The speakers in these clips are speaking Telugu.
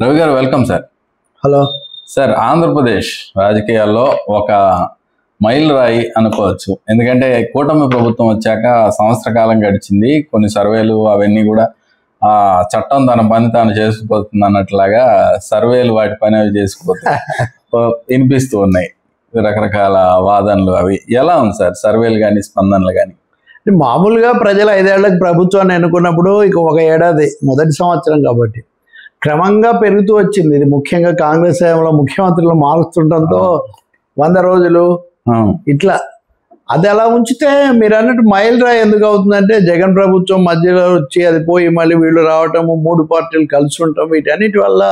రవి గారు welcome sir. Hello sir, Andhra Pradesh రాజకీయాల్లో ఒక మైల్ రాయి అనుకోవచ్చు. ఎందుకంటే కూటమి ప్రభుత్వం వచ్చాక సంవత్సర కాలం గడిచింది. కొన్ని సర్వేలు అవన్నీ కూడా చట్టం తన పని తాను చేసుకుపోతుంది అన్నట్లాగా సర్వేలు వాటి పని అవి చేసుకుపోతాయి వినిపిస్తూ ఉన్నాయి. రకరకాల వాదనలు అవి ఎలా ఉంది సార్, సర్వేలు కానీ స్పందనలు కానీ? మామూలుగా ప్రజలు 5 ఏళ్లకు ప్రభుత్వాన్ని ఎన్నుకున్నప్పుడు ఇక ఒక ఏడాది మొదటి సంవత్సరం కాబట్టి క్రమంగా పెరుగుతూ వచ్చింది. ఇది ముఖ్యంగా కాంగ్రెస్ హయాంలో ముఖ్యమంత్రులు మారుస్తుండటంతో 100 రోజులు ఇట్లా అది అలా ఉంచితే మీరు అన్నట్టు మైల్ రాయి ఎందుకు అవుతుందంటే జగన్ ప్రభుత్వం మధ్యలో వచ్చి అది పోయి మళ్ళీ వీళ్ళు రావటము, 3 పార్టీలు కలిసి ఉండటం, వీటన్నిటి వల్ల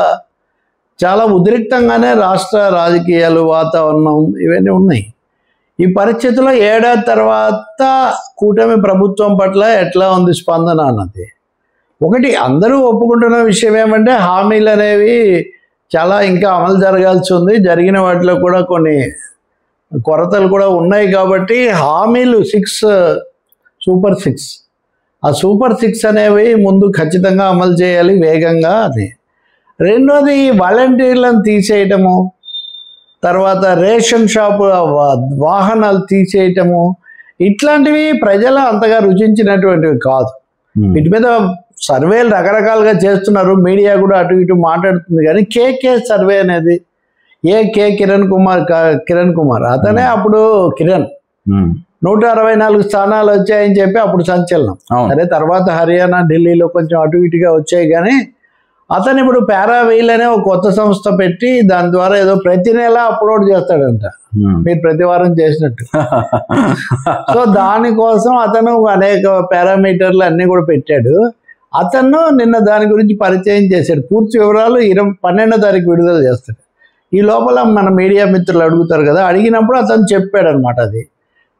చాలా ఉద్రిక్తంగానే రాష్ట్ర రాజకీయాలు వాతావరణం ఇవన్నీ ఉన్నాయి. ఈ పరిస్థితుల్లో ఏడాది తర్వాత కూటమి ప్రభుత్వం పట్ల ఎట్లా ఉంది స్పందన అన్నది ఒకటి అందరూ ఒప్పుకుంటున్న విషయం ఏమంటే హామీలు అనేవి చాలా ఇంకా అమలు జరగాల్సి ఉంది. జరిగిన వాటిలో కూడా కొన్ని కొరతలు కూడా ఉన్నాయి కాబట్టి హామీలు 6 సూపర్ 6 ఆ సూపర్ 6 అనేవి ముందు ఖచ్చితంగా అమలు చేయాలి వేగంగా. అది రెండోది వాలంటీర్లను తీసేయటము, తర్వాత రేషన్ షాపు వాహనాలు తీసేయటము, ఇట్లాంటివి ప్రజలు అంతగా రుచించినటువంటివి కాదు. వీటి మీద సర్వేలు రకరకాలుగా చేస్తున్నారు, మీడియా కూడా అటు ఇటు మాట్లాడుతుంది. కానీ కేకే సర్వే అనేది కిరణ్ కుమార్ అతనే అప్పుడు కిరణ్ 164 స్థానాలు వచ్చాయని చెప్పి అప్పుడు సంచలనం. సరే తర్వాత హర్యానా ఢిల్లీలో కొంచెం అటు ఇటుగా వచ్చాయి. కానీ అతను ఇప్పుడు పారావీల్ అనే ఒక కొత్త సంస్థ పెట్టి దాని ద్వారా ఏదో ప్రతి నెల అప్లోడ్ చేస్తాడంట, మీరు ప్రతి వారం చేసినట్టు. సో దానికోసం అతను అనేక పారామీటర్లు అన్నీ కూడా పెట్టాడు. అతను నిన్న దాని గురించి పరిచయం చేశాడు. పూర్తి వివరాలు 12వ తారీఖు విడుదల చేస్తాడు. ఈ లోపల మన మీడియా మిత్రులు అడుగుతారు కదా, అడిగినప్పుడు అతను చెప్పాడు అనమాట. అది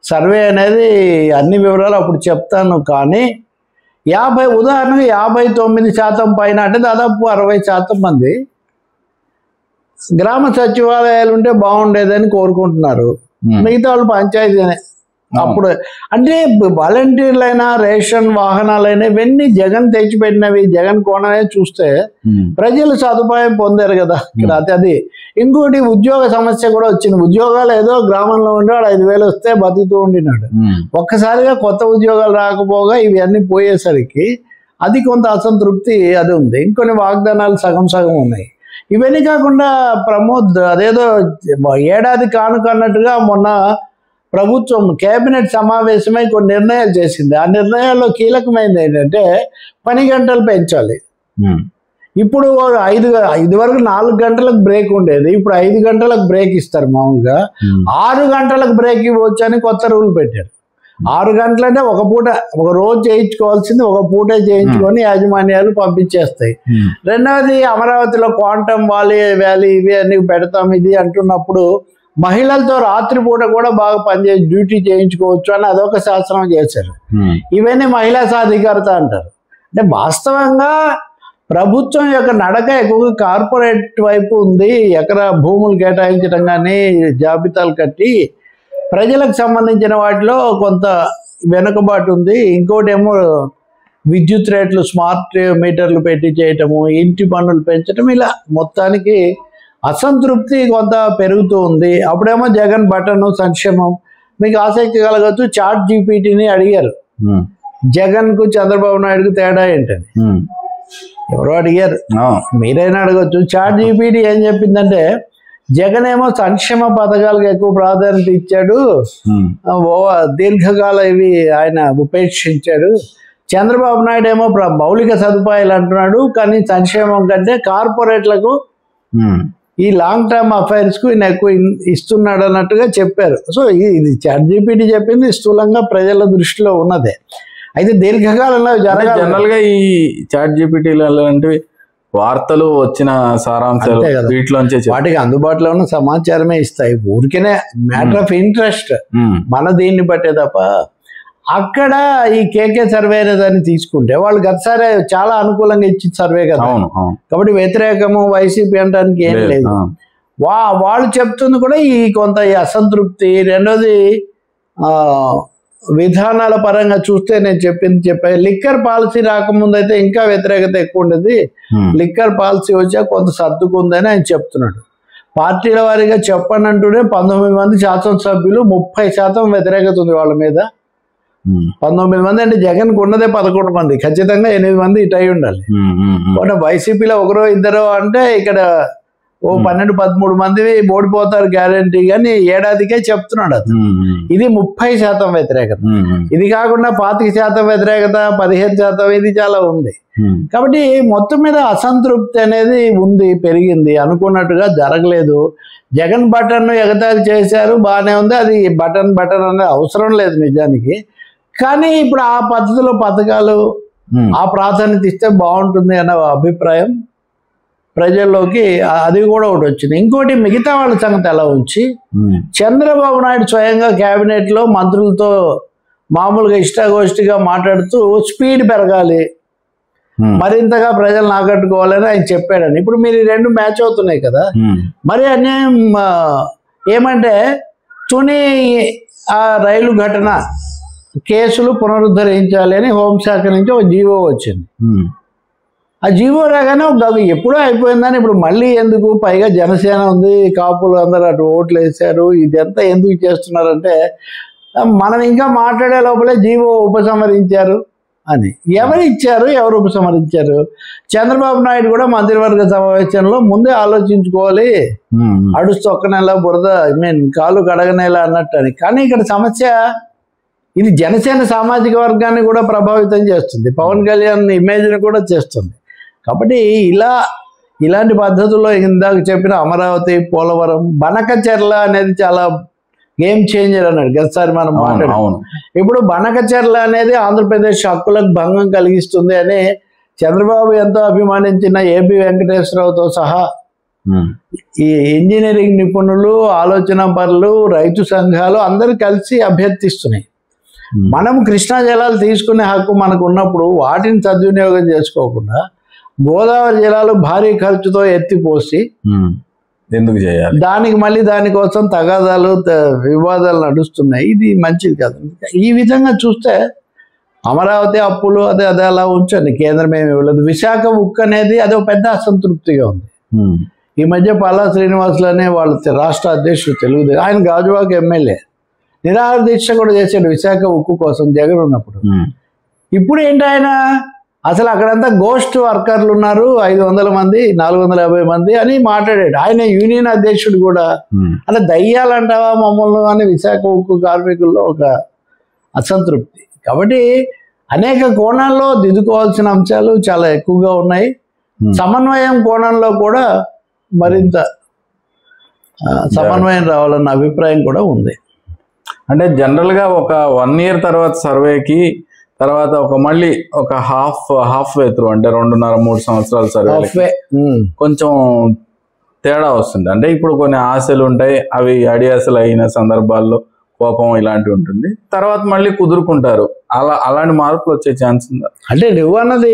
సర్వే అనేది అన్ని వివరాలు అప్పుడు చెప్తాను, కానీ ఉదాహరణకు 59% పైన అంటే దాదాపు 60% మంది గ్రామ సచివాలయాలు ఉంటే బాగుండేదని కోరుకుంటున్నారు. మిగతా వాళ్ళు పంచాయతీనే. అప్పుడు అంటే వాలంటీర్లైనా రేషన్ వాహనాలైనా ఇవన్నీ జగన్ తెచ్చిపెట్టినవి, జగన్ కోణమే చూస్తే ప్రజలు సదుపాయం పొందారు కదా ఇక్కడ. అది ఇంకోటి ఉద్యోగ సమస్య కూడా వచ్చింది. ఉద్యోగాలు ఏదో గ్రామంలో ఉండే 5,000 వస్తే బతుకుతూ ఉండినాడు. ఒక్కసారిగా కొత్త ఉద్యోగాలు రాకపోగా ఇవన్నీ పోయేసరికి అది కొంత అసంతృప్తి అది ఉంది. ఇంకొన్ని వాగ్దానాలు సగం సగం ఉన్నాయి. ఇవన్నీ కాకుండా ప్రమోద్ అదేదో ఏడాది కానుక అన్నట్టుగా మొన్న ప్రభుత్వం కేబినెట్ సమావేశమై కొన్ని నిర్ణయాలు చేసింది. ఆ నిర్ణయాల్లో కీలకమైనది ఏంటంటే పని గంటలు పెంచాలి. ఇప్పుడు ఇది వరకు 4 గంటలకు బ్రేక్ ఉండేది, ఇప్పుడు 5 గంటలకు బ్రేక్ ఇస్తారు. మామూలుగా 6 గంటలకు బ్రేక్ ఇవ్వచ్చు అని కొత్త రూల్ పెట్టారు. 6 గంటలంటే ఒక పూట, ఒక రోజు చేయించుకోవాల్సింది ఒక పూటే చేయించుకొని యాజమాన్యాలు పంపించేస్తాయి. రెండవది అమరావతిలో క్వాంటమ్ వ్యాలీ ఇవి అన్ని పెడతాం ఇది అంటున్నప్పుడు మహిళలతో రాత్రిపూట కూడా బాగా పనిచేసి డ్యూటీ చేయించుకోవచ్చు అని అదొక శాసనం చేశారు. ఇవన్నీ మహిళా సాధికారత అంటారు. అంటే వాస్తవంగా ప్రభుత్వం యొక్క నడక ఎక్కువగా కార్పొరేట్ వైపు ఉంది. ఎకరా భూములు కేటాయించడం కానీ జాబితాలు కట్టి ప్రజలకు సంబంధించిన వాటిలో కొంత వెనుకబాటు ఉంది. ఇంకోటి ఏమో విద్యుత్ రేట్లు స్మార్ట్ మీటర్లు పెట్టి చేయటము, ఇంటి పన్నులు పెంచడం, ఇలా మొత్తానికి అసంతృప్తి కొంత పెరుగుతూ ఉంది. అప్పుడేమో జగన్ బటన్ సంక్షేమం. మీకు ఆసక్తి కలగచ్చు, చాట్ జీపీటీని అడిగారు జగన్కు చంద్రబాబు నాయుడుకు తేడా ఏంటని. ఎవరో అడిగారు, మీరైనా అడగచ్చు. చాట్ జీపీటీ ఏం చెప్పిందంటే జగన్ ఏమో సంక్షేమ పథకాలకు ఎక్కువ ప్రాధాన్యత ఇచ్చాడు, దీర్ఘకాల ఇవి ఆయన ఉపేక్షించాడు. చంద్రబాబు నాయుడు ఏమో మౌలిక సదుపాయాలు అంటున్నాడు, కానీ సంక్షేమం కంటే కార్పొరేట్లకు ఈ లాంగ్ టర్మ్ అఫైర్స్కు ఈయన ఎక్కువ ఇస్తున్నాడు అన్నట్టుగా చెప్పారు. సో ఇది చాట్ జీపీటీ చెప్పింది స్థూలంగా ప్రజల దృష్టిలో ఉన్నదే. అయితే దీర్ఘకాలంలో జనరల్గా ఈ చాట్ జీపీటీలు అలాంటివి వార్తలు వచ్చిన సారాంశాలు వీటిలోంచే వాటికి అందుబాటులో ఉన్న సమాచారమే ఇస్తాయి. ఊరికేనే మ్యాటర్ ఆఫ్ ఇంట్రెస్ట్ మన దీన్ని బట్టే తప్ప. అక్కడ ఈ కేకే సర్వే అనే దాన్ని తీసుకుంటే వాళ్ళు గతసారి చాలా అనుకూలంగా ఇచ్చిన సర్వే కదా, కాబట్టి వ్యతిరేకము వైసీపీ అనడానికి ఏం లేదు. వాళ్ళు చెప్తుంది కూడా ఈ కొంత ఈ అసంతృప్తి. రెండోది విధానాల పరంగా చూస్తే నేను చెప్పాను. లిక్కర్ పాలసీ రాకముందు అయితే ఇంకా వ్యతిరేకత ఎక్కువ ఉండేది. లిక్కర్ పాలసీ వచ్చా కొంత సర్దుకుందని ఆయన చెప్తున్నాడు. పార్టీల వారీగా చెప్పండి అంటూనే 19 మంది శాసనసభ్యులు 30% వ్యతిరేకత ఉంది వాళ్ళ మీద. 19 మంది అంటే జగన్కు ఉన్నదే 11 మంది, ఖచ్చితంగా 8 మంది ఇటు అయి ఉండాలి. వైసీపీలో ఒకరో ఇద్దరో అంటే ఇక్కడ ఓ 12-13 మంది ఓడిపోతారు గ్యారంటీ, కానీ ఏడాదికే చెప్తున్నాడు అతను. ఇది 30% వ్యతిరేకత. ఇది కాకుండా 25% వ్యతిరేకత, 15% ఇది చాలా ఉంది. కాబట్టి మొత్తం మీద అసంతృప్తి అనేది ఉంది, పెరిగింది. అనుకున్నట్టుగా జరగలేదు. జగన్ బటన్ ఎగతాళి చేశారు, బాగానే ఉంది. అది బటన్ అనేది అవసరం లేదు నిజానికి. కానీ ఇప్పుడు ఆ పద్ధతిలో పథకాలు ఆ ప్రాధాన్యత ఇస్తే బాగుంటుంది అన్న అభిప్రాయం ప్రజల్లోకి అది కూడా ఒకటి వచ్చింది. ఇంకోటి మిగతా వాళ్ళ సంగతి ఎలా ఉంచి చంద్రబాబు నాయుడు స్వయంగా క్యాబినెట్లో మంత్రులతో మామూలుగా ఇష్టాగోష్ఠిగా మాట్లాడుతూ స్పీడ్ పెరగాలి, మరింతగా ప్రజలను ఆకట్టుకోవాలని ఆయన చెప్పాడని. ఇప్పుడు మీరు ఈ రెండు మ్యాచ్ అవుతున్నాయి కదా. మరి అన్యాయం ఏమంటే తుని ఆ రైలు ఘటన కేసులు పునరుద్ధరించాలి అని హోంశాఖ నుంచి ఒక జీవో వచ్చింది. ఆ జీవో రాగానే ఎప్పుడూ అయిపోయిందని ఇప్పుడు మళ్ళీ ఎందుకు, పైగా జనసేన ఉంది, కాపులు అందరూ అటు ఓట్లు వేశారు, ఇదంతా ఎందుకు చేస్తున్నారంటే మనం ఇంకా మాట్లాడే లోపలే జీవో ఉపసంహరించారు అని. ఎవరు ఇచ్చారు, ఎవరు ఉపసంహరించారు? చంద్రబాబు నాయుడు కూడా మంత్రివర్గ సమావేశంలో ముందే ఆలోచించుకోవాలి, అడుస్తూ ఒక్క నెల బురద కాలు కడగనేలా అన్నట్టు అని. కానీ ఇక్కడ సమస్య ఇది జనసేన సామాజిక వర్గాన్ని కూడా ప్రభావితం చేస్తుంది, పవన్ కళ్యాణ్ ఇమేజ్ని కూడా చేస్తుంది. కాబట్టి ఇలాంటి పద్ధతుల్లో ఇందాక చెప్పిన అమరావతి, పోలవరం, బనకచెర్ల అనేది చాలా గేమ్ చేంజర్ అన్నాడు గతసారి మనం మాట్లాడాం. ఇప్పుడు బనకచెర్ల అనేది ఆంధ్రప్రదేశ్ హక్కులకు భంగం కలిగిస్తుంది అని చంద్రబాబు ఎంతో అభిమానించిన ఏపీ వెంకటేశ్వరరావుతో సహా ఈ ఇంజనీరింగ్ నిపుణులు, ఆలోచన పరులు, రైతు సంఘాలు అందరూ కలిసి అభ్యర్థిస్తున్నాయి. మనం కృష్ణా జలాలు తీసుకునే హక్కు మనకు ఉన్నప్పుడు వాటిని సద్వినియోగం చేసుకోకుండా గోదావరి జలాలు భారీ ఖర్చుతో ఎత్తిపోసి ఎందుకు చేయాలి, దానికి మళ్ళీ దానికోసం తగాదాలు వివాదాలు నడుస్తున్నాయి. ఇది మంచిది కాదు. ఈ విధంగా చూస్తే అమరావతి అప్పులు అదే అలా ఉంచండి, కేంద్రం ఏమి ఇవ్వలేదు. విశాఖ ఉక్కు అనేది అది ఒక పెద్ద అసంతృప్తిగా ఉంది. ఈ మధ్య పల్లా శ్రీనివాసులు అనే వాళ్ళ రాష్ట్ర అధ్యక్షుడు తెలుగుదేశం, ఆయన గాజువాక ఎమ్మెల్యే నిరాహార దీక్ష కూడా చేశాడు విశాఖ ఉక్కు కోసం జగన్ ఉన్నప్పుడు. ఇప్పుడు ఏంటి ఆయన అసలు అక్కడంతా గోస్ట్ వర్కర్లు ఉన్నారు, 500 మంది 450 మంది అని మాట్లాడాడు. ఆయన యూనియన్ అధ్యక్షుడు కూడా. అలా దయ్యాలంటావా మమ్మల్ని అని విశాఖ ఉక్కు కార్మికుల్లో ఒక అసంతృప్తి. కాబట్టి అనేక కోణాల్లో దిద్దుకోవాల్సిన అంశాలు చాలా ఎక్కువగా ఉన్నాయి. సమన్వయం కోణంలో కూడా మరింత సమన్వయం రావాలన్న అభిప్రాయం కూడా ఉంది. అంటే జనరల్గా ఒక 1 year తర్వాత సర్వేకి తర్వాత మళ్ళీ ఒక హాఫ్ వే త్రూ అంటే 2.5-3 సంవత్సరాల సర్వే కొంచెం తేడా వస్తుంది. అంటే ఇప్పుడు కొన్ని ఆశలు ఉంటాయి, అవి అడియాసలు అయిన సందర్భాల్లో కోపం ఇలాంటివి ఉంటుంది, తర్వాత మళ్ళీ కుదురుకుంటారు. అలాంటి మార్పులు వచ్చే ఛాన్స్ ఉందా? అంటే నువ్వు అన్నది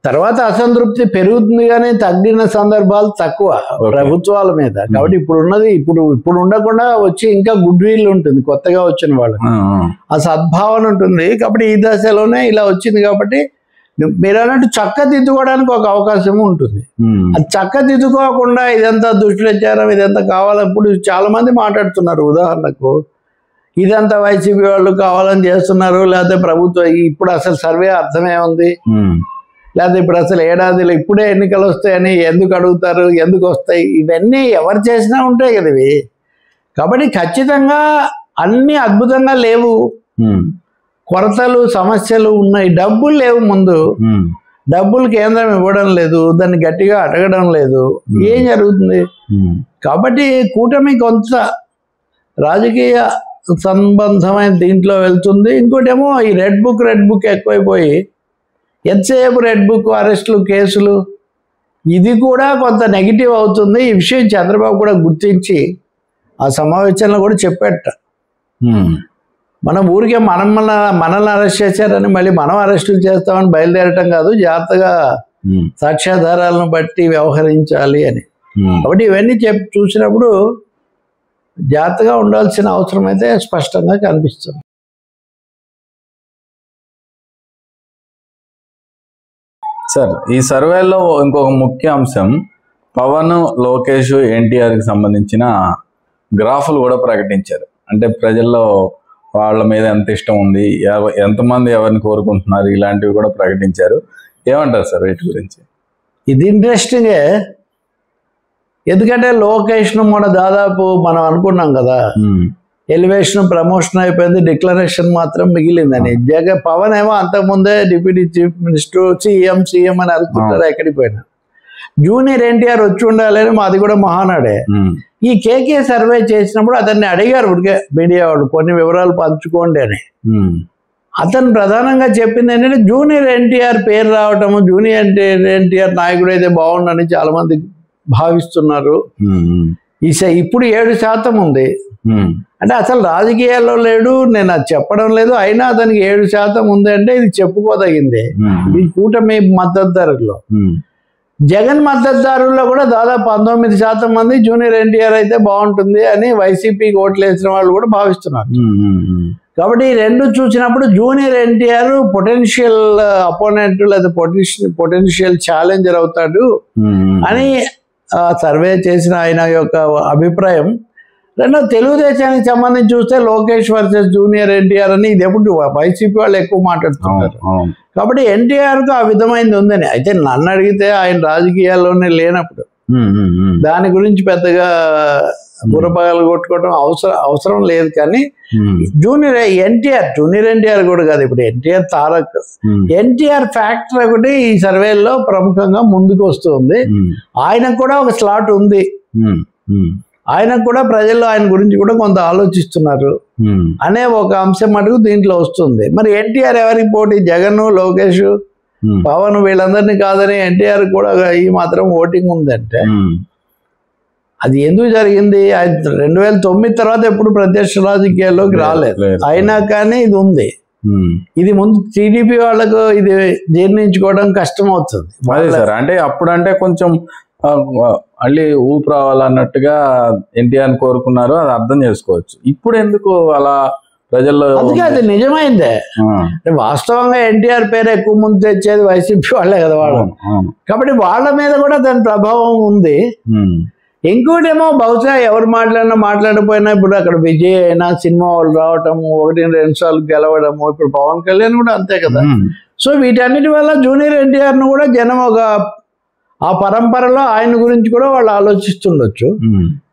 తర్వాత అసంతృప్తి పెరుగుతుంది కానీ తగ్గిన సందర్భాలు తక్కువ ప్రభుత్వాల మీద. కాబట్టి ఇప్పుడు ఉండకుండా వచ్చి ఇంకా గుడ్ విల్ ఉంటుంది కొత్తగా వచ్చిన వాళ్ళకి, ఆ సద్భావన ఉంటుంది. కాబట్టి ఈ దశలోనే ఇలా వచ్చింది. కాబట్టి మీరు అన్నట్టు చక్కదిద్దుకోవడానికి ఒక అవకాశం ఉంటుంది. అది చక్కదిద్దుకోకుండా ఇదంతా దుష్ప్రచారం, ఇదంతా కావాలప్పుడు చాలా మంది మాట్లాడుతున్నారు. ఉదాహరణకు ఇదంతా వైసీపీ వాళ్ళు కావాలని చేస్తున్నారు, లేకపోతే ప్రభుత్వం ఇప్పుడు అసలు సర్వే అర్థమే ఉంది, లేకపోతే ఇప్పుడు అసలు ఏడాదిలో ఇప్పుడే ఎన్నికలు వస్తాయని ఎందుకు అడుగుతారు, ఎందుకు వస్తాయి, ఇవన్నీ ఎవరు చేసినా ఉంటాయి కదా ఇవి. కాబట్టి ఖచ్చితంగా అన్ని అద్భుతంగా లేవు, కొరతలు సమస్యలు ఉన్నాయి. డబ్బులు లేవు, ముందు డబ్బులు కేంద్రం ఇవ్వడం లేదు, దాన్ని గట్టిగా అడగడం లేదు, ఏం జరుగుతుంది? కాబట్టి కూటమి కొంత రాజకీయ సంబంధమైన దీంట్లో వెళ్తుంది. ఇంకోటేమో ఈ రెడ్ బుక్ ఎక్కువైపోయి ఎంతసేపు రెడ్ బుక్, అరెస్టులు, కేసులు, ఇది కూడా కొంత నెగిటివ్ అవుతుంది. ఈ విషయం చంద్రబాబు కూడా గుర్తించి ఆ సమావేశంలో కూడా చెప్పాట. మనం ఊరికే మనల్ని అరెస్ట్ చేశారని మళ్ళీ మనం అరెస్టులు చేస్తామని బయలుదేరటం కాదు, జాగ్రత్తగా సాక్ష్యాధారాలను బట్టి వ్యవహరించాలి అని. కాబట్టి ఇవన్నీ చూసినప్పుడు జాగ్రత్తగా ఉండాల్సిన అవసరం అయితే స్పష్టంగా కనిపిస్తుంది. సార్ ఈ సర్వేలో ఇంకొక ముఖ్య అంశం పవన్, లోకేష్, ఎన్టీఆర్కి సంబంధించిన గ్రాఫులు కూడా ప్రకటించారు. అంటే ప్రజల్లో వాళ్ళ మీద ఎంత ఇష్టం ఉంది, ఎంతమంది ఎవరిని కోరుకుంటున్నారు, ఇలాంటివి కూడా ప్రకటించారు. ఏమంటారు సార్ వీటి గురించి? ఇది ఇంట్రెస్టింగే. ఎందుకంటే లోకేష్ను మన దాదాపు మనం అనుకున్నాం కదా, ఎలివేషన్ ప్రమోషన్ అయిపోయింది, డిక్లరేషన్ మాత్రం మిగిలిందని. పవన్ ఏమో అంతకుముందే డిప్యూటీ చీఫ్ మినిస్టర్, సీఎం అని అడుగుతుంటారు ఎక్కడికి పోయినా. జూనియర్ ఎన్టీఆర్ వచ్చి ఉండాలని మాది కూడా మహానాడే. ఈ కేకే సర్వే చేసినప్పుడు అతన్ని అడిగారు ఉడికే మీడియా వాళ్ళు కొన్ని వివరాలు పంచుకోండి అని. అతను ప్రధానంగా చెప్పింది ఏంటంటే జూనియర్ ఎన్టీఆర్ పేరు రావటము, జూనియర్ ఎన్టీఆర్ నాయకుడు అయితే బాగుండని చాలా మంది భావిస్తున్నారు. ఇప్పుడు 7% ఉంది. అంటే అసలు రాజకీయాల్లో లేడు, నేను అది చెప్పడం లేదు, అయినా అతనికి 7% ఉంది అంటే ఇది చెప్పుకోదగింది. ఈ కూటమి మద్దతుదారుల్లో, జగన్ మద్దతుదారుల్లో కూడా దాదాపు 19% మంది జూనియర్ ఎన్టీఆర్ అయితే బాగుంటుంది అని వైసీపీకి ఓట్లు వేసిన వాళ్ళు కూడా భావిస్తున్నారు. కాబట్టి ఈ రెండు చూసినప్పుడు జూనియర్ ఎన్టీఆర్ పొటెన్షియల్ అపోనెంట్ లేదా పొటెన్షియల్ ఛాలెంజర్ అవుతాడు అని సర్వే చేసిన ఆయన యొక్క అభిప్రాయం. రెండో తెలుగుదేశానికి సంబంధించి చూస్తే లోకేష్ వర్సెస్ జూనియర్ ఎన్టీఆర్ అని ఇది ఎప్పుడు వైసీపీ వాళ్ళు ఎక్కువ మాట్లాడుతున్నారు. కాబట్టి ఎన్టీఆర్కు ఆ విధమైనది ఉందని. అయితే నన్ను అడిగితే ఆయన రాజకీయాల్లోనే లేనప్పుడు దాని గురించి పెద్దగా బుర్రపగలు కొట్టుకోవడం అవసరం లేదు. కానీ జూనియర్ ఎన్టీఆర్ కూడా కాదు, ఇప్పుడు ఎన్టీఆర్ తారక్, ఎన్టీఆర్ ఫ్యాక్టర్ ఒకటి ఈ సర్వేలో ప్రముఖంగా ముందుకు వస్తుంది. ఆయనకు కూడా ఒక స్లాట్ ఉంది, ఆయనకు కూడా ప్రజలు ఆయన గురించి కూడా కొంత ఆలోచిస్తున్నారు అనే ఒక అంశం మటుకు దీంట్లో వస్తుంది. మరి ఎన్టీఆర్ ఎవరికి పోటీ? జగన్, లోకేష్, పవన్ వీళ్ళందరినీ కాదని ఎన్టీఆర్ కూడా ఈ మాత్రం ఓటింగ్ ఉందంటే అది ఎందుకు జరిగింది? 2009 తర్వాత ఎప్పుడు ప్రత్యక్ష రాజకీయాల్లోకి రాలేదు, అయినా కానీ ఇది ఉంది. ఇది ముందు టీడీపీ వాళ్ళకు ఇది జీర్ణించుకోవడం కష్టం అవుతుంది. సార్ అంటే అప్పుడంటే కొంచెం మళ్ళీ ఊపు రావాలన్నట్టుగా ఎన్టీఆర్ కోరుకున్నారు, అది అర్థం చేసుకోవచ్చు. ఇప్పుడు ఎందుకు అలా ప్రజల్లో? అందుకే అది నిజమైందే. వాస్తవంగా ఎన్టీఆర్ పేరు ఎక్కువ ముందు తెచ్చేది వైసీపీ వాళ్ళే కదా వాళ్ళు. కాబట్టి వాళ్ళ మీద కూడా దాని ప్రభావం ఉంది. ఇంకోటేమో బహుశా ఎవరు మాట్లాడకపోయినా ఇప్పుడు అక్కడ విజయ్ అయినా సినిమా వాళ్ళు రావటము, 1-2 సార్లు గెలవడము, ఇప్పుడు పవన్ కళ్యాణ్ కూడా అంతే కదా. సో వీటన్నిటి వల్ల జూనియర్ ఎన్టీఆర్ను కూడా జనం ఒక ఆ పరంపరలో ఆయన గురించి కూడా వాళ్ళు ఆలోచిస్తుండొచ్చు.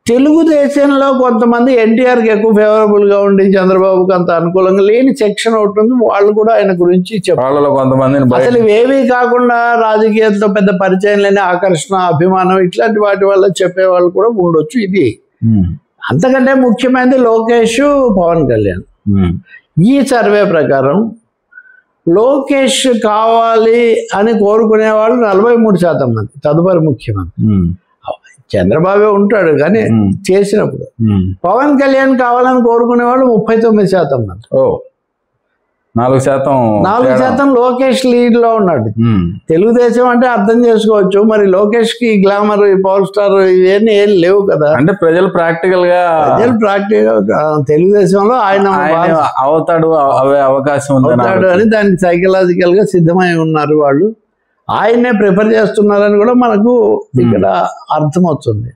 తెలుగుదేశంలో కొంతమంది ఎన్టీఆర్కి ఎక్కువ ఫేవరబుల్గా ఉండి చంద్రబాబుకి అంత అనుకూలంగా లేని సెక్షన్ ఒకటి ఉంది, వాళ్ళు కూడా ఆయన గురించి చెప్పాలి. కొంతమంది అసలు ఇవేమీ కాకుండా రాజకీయాలతో పెద్ద పరిచయం లేని ఆకర్షణ, అభిమానం ఇట్లాంటి వాటి వల్ల చెప్పేవాళ్ళు కూడా ఉండొచ్చు. ఇది అంతకంటే ముఖ్యమైనది లోకేష్, పవన్ కళ్యాణ్. ఈ సర్వే ప్రకారం లోకేష్ కావాలి అని కోరుకునే వాళ్ళు 43% మంది, తదుపరి ముఖ్యమంత్రి. చంద్రబాబే ఉంటాడు కానీ చేసినప్పుడు. పవన్ కళ్యాణ్ కావాలని కోరుకునే వాళ్ళు 39% మంది. 4% లోకేష్ లీడ్ లో ఉన్నాడు. తెలుగుదేశం అంటే అర్థం చేసుకోవచ్చు. మరి లోకేష్ కి గ్లామర్, పవర్ స్టార్ ఇవన్నీ ఏం లేవు కదా. అంటే ప్రజలు ప్రాక్టికల్ గా తెలుగుదేశంలో ఆయన అవుతాడు, అవే అవకాశం అవుతాడు అని దానికి సైకలాజికల్ గా సిద్ధమై ఉన్నారు వాళ్ళు. ఆయన్నే ప్రిఫర్ చేస్తున్నారని కూడా మనకు ఇక్కడ అర్థమవుతుంది.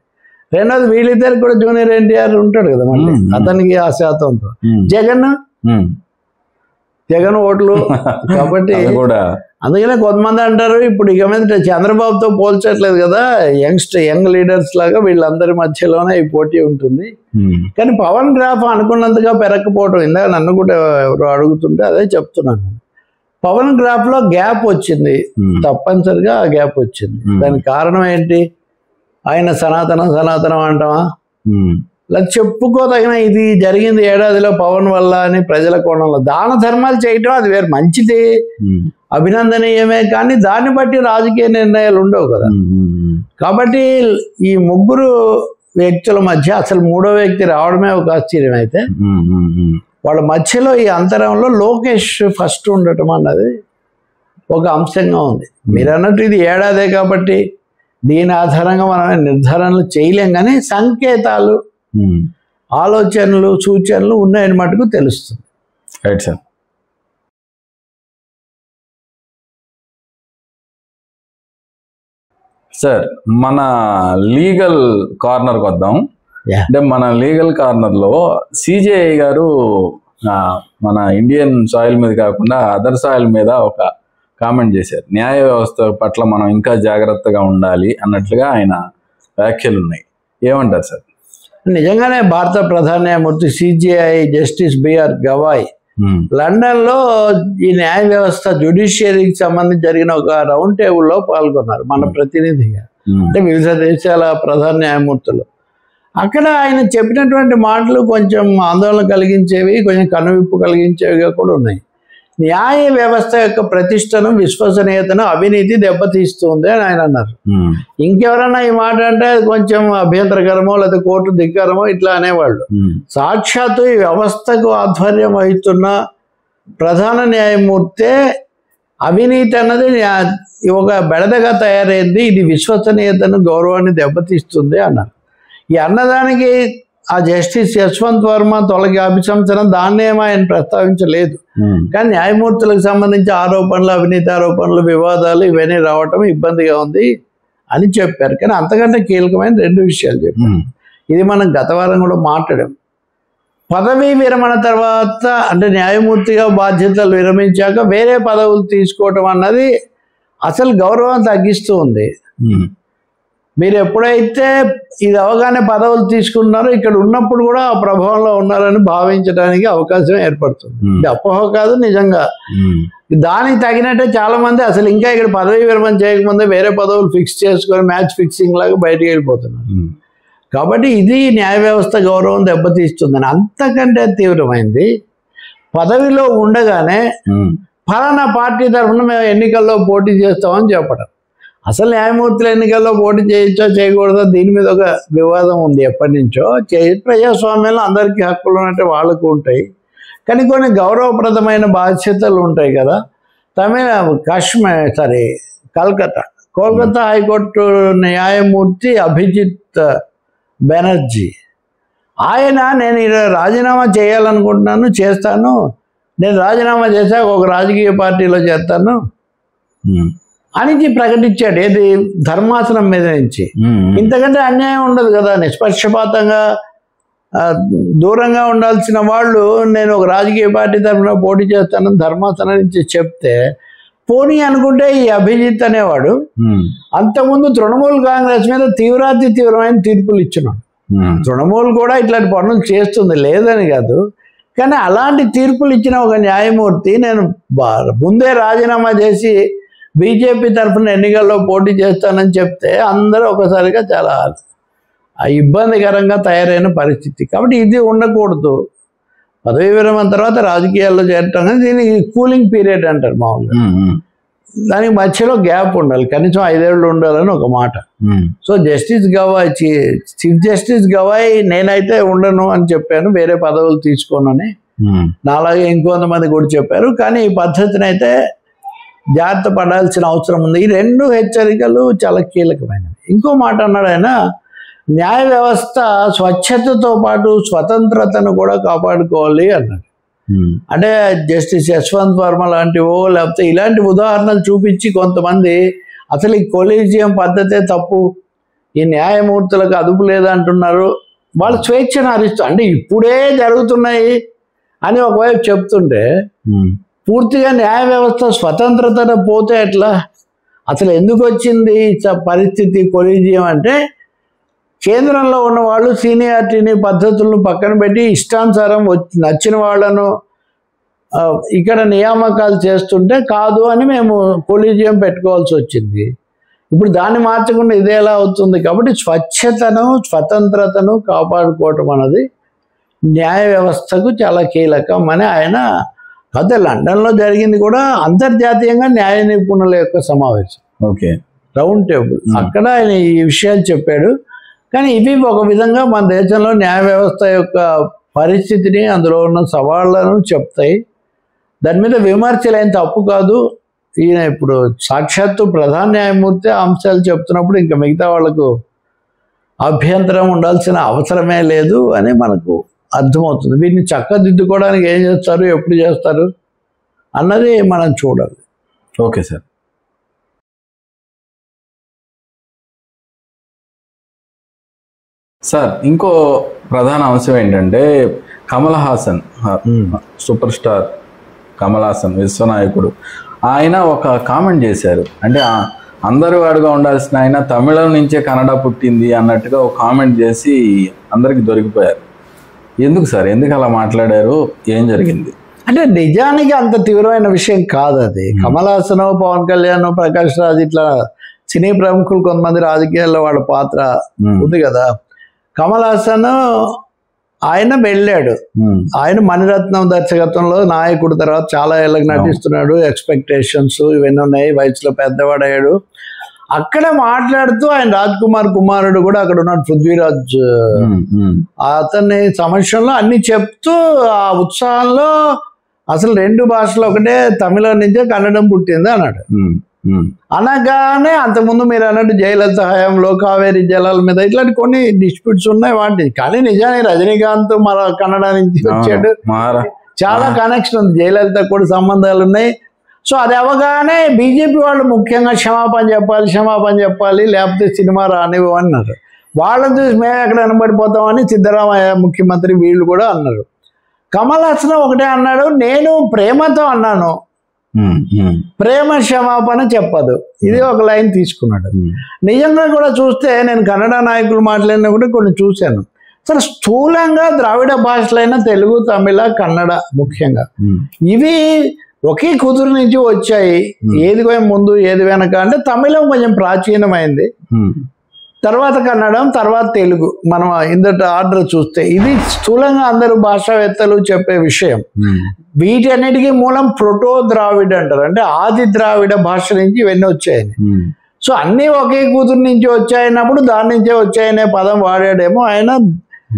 రెండోది వీళ్ళిద్దరికి కూడా జూనియర్ ఎన్టీఆర్ ఉంటాడు కదా, మళ్ళీ అతనికి ఆ శాతంతో. జగన్ ఓట్లు కాబట్టి అందుకనే కొంతమంది అంటారు ఇప్పుడు ఇక మీద చంద్రబాబుతో పోల్చట్లేదు కదా, యంగ్ లీడర్స్ లాగా వీళ్ళందరి మధ్యలోనే ఈ పోటీ ఉంటుంది. కానీ పవన్ గ్రాఫ్ అనుకున్నంతగా పెరగకపోవడం, ఇందాక నన్ను కూడా ఎవరు అడుగుతుంటే అదే చెప్తున్నాను. పవన్ గ్రాఫ్ లో గ్యాప్ వచ్చింది, తప్పనిసరిగా ఆ గ్యాప్ వచ్చింది. దానికి కారణం ఏంటి? ఆయన సనాతనం అంటామా, ఇలా చెప్పుకోదగిన ఇది జరిగింది ఏడాదిలో పవన్ వల్ల అని ప్రజల కోణంలో దాన ధర్మాలు చేయటం అది వేరు, మంచిది, అభినందనీయమే. కానీ దాన్ని బట్టి రాజకీయ నిర్ణయాలు ఉండవు కదా. కాబట్టి ఈ ముగ్గురు వ్యక్తుల మధ్య అసలు మూడో వ్యక్తి రావడమే ఒక ఆశ్చర్యం. అయితే వాళ్ళ మధ్యలో ఈ అంతరంలో లోకేష్ ఫస్ట్ ఉండటం అన్నది ఒక అంశంగా ఉంది. మీరు అన్నట్టు ఇది ఏడాదే కాబట్టి దీని ఆధారంగా మనం నిర్ధారణలు చేయలేం, కానీ సంకేతాలు, ఆలోచనలు, సూచనలు ఉన్నాయని మటుకు తెలుస్తుంది. Right sir. సార్, మన లీగల్ కార్నర్కి వద్దాం. Yeah. అంటే మన లీగల్ కార్నర్లో సిజేఐ గారు మన ఇండియన్ సాయిల్ మీద కాకుండా అదర్ సాయిల్ మీద ఒక కామెంట్ చేశారు. న్యాయ వ్యవస్థ పట్ల మనం ఇంకా జాగ్రత్తగా ఉండాలి అన్నట్లుగా ఆయన వ్యాఖ్యలు ఉన్నాయి. ఏమంటారు సార్? నిజంగానే భారత ప్రధాన న్యాయమూర్తి సిజేఐ జస్టిస్ బిఆర్ గవాయ్ లండన్లో ఈ న్యాయ వ్యవస్థ జ్యుడిషియరీకి సంబంధించి జరిగిన ఒక రౌండ్ టేబుల్లో పాల్గొన్నారు మన ప్రతినిధిగా. అంటే వివిధ దేశాల ప్రధాన న్యాయమూర్తులు. అక్కడ ఆయన చెప్పినటువంటి మాటలు కొంచెం ఆందోళన కలిగించేవి, కొంచెం కనువిప్పు కలిగించేవిగా కూడా ఉన్నాయి. న్యాయ వ్యవస్థ యొక్క ప్రతిష్టను, విశ్వసనీయతను అవినీతి దెబ్బతీస్తుంది అని ఆయన అన్నారు. ఇంకెవరన్నా ఈ మాట అంటే అది కొంచెం అభ్యంతరకరమో లేదా కోర్టు ధిక్కారమో ఇట్లా అనేవాళ్ళు. సాక్షాత్తు ఈ వ్యవస్థకు ఆధ్వర్యం వహిస్తున్న ప్రధాన న్యాయమూర్తే అవినీతి అన్నది ఒక బెడదగా తయారైంది, ఇది విశ్వసనీయతను, గౌరవాన్ని దెబ్బతీస్తుంది అన్నారు. ఈ అన్నదానికి ఆ జస్టిస్ యశ్వంత్ వర్మ తొలగి అభిశంసనం దాన్నేమో ఆయన ప్రస్తావించలేదు. కానీ న్యాయమూర్తులకు సంబంధించి ఆరోపణలు, అవినీతి ఆరోపణలు, వివాదాలు ఇవన్నీ రావటం ఇబ్బందిగా ఉంది అని చెప్పారు. కానీ అంతకంటే కీలకమైన 2 విషయాలు చెప్పారు. ఇది మనం గత వారం కూడా మాట్లాడాం. పదవీ విరమణ తర్వాత అంటే న్యాయమూర్తిగా బాధ్యతలు విరమించాక వేరే పదవులు తీసుకోవటం అన్నది అసలు గౌరవం తగ్గిస్తూ ఉంది. మీరు ఎప్పుడైతే ఇది అవగానే పదవులు తీసుకున్నారో ఇక్కడ ఉన్నప్పుడు కూడా ఆ ప్రభావంలో ఉన్నారని భావించడానికి అవకాశం ఏర్పడుతుంది. ఇది అపోహ కాదు, నిజంగా. దానికి తగినట్టే చాలా మంది అసలు ఇంకా ఇక్కడ పదవీ విరమణ చేయకముందే వేరే పదవులు ఫిక్స్ చేసుకొని మ్యాచ్ ఫిక్సింగ్ లాగా బయటకు వెళ్ళిపోతున్నారు. కాబట్టి ఇది న్యాయ వ్యవస్థ గౌరవం దెబ్బతీస్తుందని. అంతకంటే తీవ్రమైంది, పదవిలో ఉండగానే ఫలానా పార్టీ తరఫున మేము ఎన్నికల్లో పోటీ చేస్తామని చెప్పడం. అసలు న్యాయమూర్తుల ఎన్నికల్లో పోటీ చేయొచ్చో చేయకూడదో దీని మీద ఒక వివాదం ఉంది ఎప్పటి నుంచో. ప్రజాస్వామ్యంలో అందరికీ హక్కులు ఉన్నట్టు వాళ్ళకు ఉంటాయి, కానీ కొన్ని గౌరవప్రదమైన బాధ్యతలు ఉంటాయి కదా. కోల్కతా హైకోర్టు న్యాయమూర్తి అభిజిత్ బెనర్జీ ఆయన నేను రాజీనామా చేయాలనుకుంటున్నాను, చేస్తాను, నేను రాజీనామా చేశాక ఒక రాజకీయ పార్టీలో చేస్తాను అని ప్రకటించాడు. ఏది ధర్మాసనం మీద నుంచి. ఇంతకంటే అన్యాయం ఉండదు కదా. నిష్పక్షపాతంగా దూరంగా ఉండాల్సిన వాళ్ళు నేను ఒక రాజకీయ పార్టీ తరఫున పోటీ చేస్తానని ధర్మాసనం నుంచి చెప్తే పోనీ అనుకుంటే ఈ అభిజిత్ అనేవాడు అంతకుముందు తృణమూల్ కాంగ్రెస్ మీద తీవ్రమైన తీర్పులు ఇచ్చినాడు. తృణమూల్ కూడా ఇట్లాంటి పనులు చేస్తుంది, లేదని కాదు. కానీ అలాంటి తీర్పులు ఇచ్చిన ఒక న్యాయమూర్తి నేను ముందే రాజీనామా చేసి బీజేపీ తరఫున ఎన్నికల్లో పోటీ చేస్తానని చెప్తే అందరూ ఒకసారిగా చాలా ఇబ్బందికరంగా తయారైన పరిస్థితి. కాబట్టి ఇది ఉండకూడదు. పదవీ విరమణ తర్వాత రాజకీయాల్లో చేరటం అనేది దీనికి కూలింగ్ పీరియడ్ అంటారు మామూలుగా. దానికి మధ్యలో గ్యాప్ ఉండాలి, కనీసం 5 ఏళ్ళు ఉండాలని ఒక మాట. So justice Gavai, chief justice Gavai నేనైతే ఉండను అని చెప్పాను, వేరే పదవులు తీసుకోనని. నాలాగే ఇంకొంతమంది కూడా చెప్పారు. కానీ ఈ పద్ధతిని అయితే జాగ్రత్త పడాల్సిన అవసరం ఉంది. ఈ 2 హెచ్చరికలు చాలా కీలకమైనవి. ఇంకో మాట అన్నాడు ఆయన, న్యాయ వ్యవస్థ స్వచ్ఛతతో పాటు స్వతంత్రతను కూడా కాపాడుకోవాలి అన్నాడు. అంటే జస్టిస్ యశ్వంత్ వర్మ లాంటివో లేకపోతే ఇలాంటి ఉదాహరణలు చూపించి కొంతమంది అసలు ఈ కొలీజియం పద్ధతే తప్పు, ఈ న్యాయమూర్తులకు అదుపు లేదంటున్నారు, వాళ్ళు స్వేచ్ఛను హరిస్తూ అంటే ఇప్పుడే జరుగుతున్నాయి అని ఒకవైపు చెప్తుంటే పూర్తిగా న్యాయ వ్యవస్థ స్వతంత్రత పోతే ఎట్లా? అసలు ఎందుకు వచ్చింది పరిస్థితి కొలీజియం అంటే కేంద్రంలో ఉన్న వాళ్ళు సీనియారిటీని పద్ధతులను పక్కన పెట్టి ఇష్టానుసారం నచ్చిన వాళ్ళను ఇక్కడ నియామకాలు చేస్తుంటే కాదు అని మేము కొలీజియం పెట్టుకోవాల్సి వచ్చింది. ఇప్పుడు దాన్ని మార్చకుండా ఇదే ఎలా అవుతుంది? కాబట్టి స్వచ్ఛతను, స్వతంత్రతను కాపాడుకోవటం అన్నది న్యాయ వ్యవస్థకు చాలా కీలకం అని ఆయన. అయితే లండన్లో జరిగింది కూడా అంతర్జాతీయంగా న్యాయ నిపుణుల యొక్క సమావేశం, రౌండ్ టేబుల్. అక్కడ ఆయన ఈ విషయాలు చెప్పాడు. కానీ ఇవి ఒక విధంగా మన దేశంలో న్యాయ వ్యవస్థ యొక్క పరిస్థితిని, అందులో ఉన్న సవాళ్లను చెప్తాయి. దాని మీద విమర్శలు ఏం తప్పు కాదు. ఈయన ఇప్పుడు సాక్షాత్తు ప్రధాన న్యాయమూర్తి అంశాలు చెప్తున్నప్పుడు ఇంకా మిగతా వాళ్లకు అభ్యంతరం ఉండాల్సిన అవసరమే లేదు అని మనకు అర్థమవుతుంది. వీటిని చక్కదిద్దుకోవడానికి ఏం చేస్తారు, ఎప్పుడు చేస్తారు అన్నది మనం చూడాలి. Okay sir. సార్ ఇంకో ప్రధాన అంశం ఏంటంటే కమల్ హాసన్, సూపర్ స్టార్ కమల్ హాసన్ విశ్వనాయకుడు, ఆయన ఒక కామెంట్ చేశారు. అంటే అందరూ వాడుగా ఉండాల్సిన ఆయన తమిళం నుంచే కన్నడ పుట్టింది అన్నట్టుగా ఒక కామెంట్ చేసి అందరికి దొరికిపోయారు. ఎందుకు సార్, ఎందుకు అలా మాట్లాడారు, ఏం జరిగింది? అంటే నిజానికి అంత తీవ్రమైన విషయం కాదు అది. కమల్ హాసన్, పవన్ కళ్యాణ్, ప్రకాష్ రాజ్ ఇట్లా సినీ ప్రముఖులు కొంతమంది రాజకీయాల్లో వాళ్ళ పాత్ర ఉంది కదా. కమల్ హాసన్ ఆయన వెళ్ళాడు, ఆయన మణిరత్నం దర్శకత్వంలో నాయకుడు తర్వాత చాలా ఏళ్ళకి నటిస్తున్నాడు. ఎక్స్పెక్టేషన్స్ ఇవన్నీ ఉన్నాయి, వయసులో పెద్దవాడయ్యాడు. అక్కడ మాట్లాడుతూ ఆయన రాజ్ కుమార్ కుమారుడు కూడా అక్కడ ఉన్నాడు, పృథ్వీరాజ్, అతని సమస్యల్లో అన్ని చెప్తూ ఆ ఉత్సాహంలో అసలు రెండు భాషలు ఒకటే, తమిళం నుంచే కన్నడం పుట్టింది అన్నాడు. అనగానే అంతకుముందు మీరు అన్నట్టు జయలలిత హయాంలో కావేరీ జలాల మీద ఇట్లాంటి కొన్ని డిస్ప్యూట్స్ ఉన్నాయి వాటి. కానీ నిజానికి రజనీకాంత్ మన కన్నడ నుంచి వచ్చాడు, చాలా కనెక్షన్ ఉంది, జయలలిత కూడా సంబంధాలు ఉన్నాయి. సో అది అవగానే బీజేపీ వాళ్ళు ముఖ్యంగా క్షమాపణ చెప్పాలి లేకపోతే సినిమా రానివ్వు అన్నారు. వాళ్ళని చూసి మేము ఎక్కడ వెనబడిపోతామని సిద్ధరామయ్య ముఖ్యమంత్రి వీళ్ళు కూడా అన్నారు. కమల్ హాసన్ ఒకటే అన్నాడు, నేను ప్రేమతో అన్నాను, ప్రేమ క్షమాపణ చెప్పదు, ఇది ఒక లైన్ తీసుకున్నాడు. నిజంగా కూడా చూస్తే నేను కన్నడ నాయకులు మాట్లాడినా కూడా కొన్ని చూశాను. అసలు స్థూలంగా ద్రావిడ భాషలైన తెలుగు, తమిళ, కన్నడ ముఖ్యంగా ఇవి ఒకే కుదురు నుంచి వచ్చాయి. ఏది ముందు ఏది వెనక అంటే తమిళం కొంచెం ప్రాచీనమైంది, తర్వాత కన్నడం, తర్వాత తెలుగు. మనం ఇందట ఆర్డర్ చూస్తే ఇది స్థూలంగా అందరూ భాషావేత్తలు చెప్పే విషయం. వీటన్నిటికీ మూలం ప్రోటో ద్రావిడ అంటారు, అంటే ఆది ద్రావిడ భాష నుంచి ఇవన్నీ వచ్చాయని. సో అన్నీ ఒకే కూతురు నుంచి వచ్చాయన్నప్పుడు దాని నుంచే వచ్చాయనే పదం వాడాడేమో ఆయన.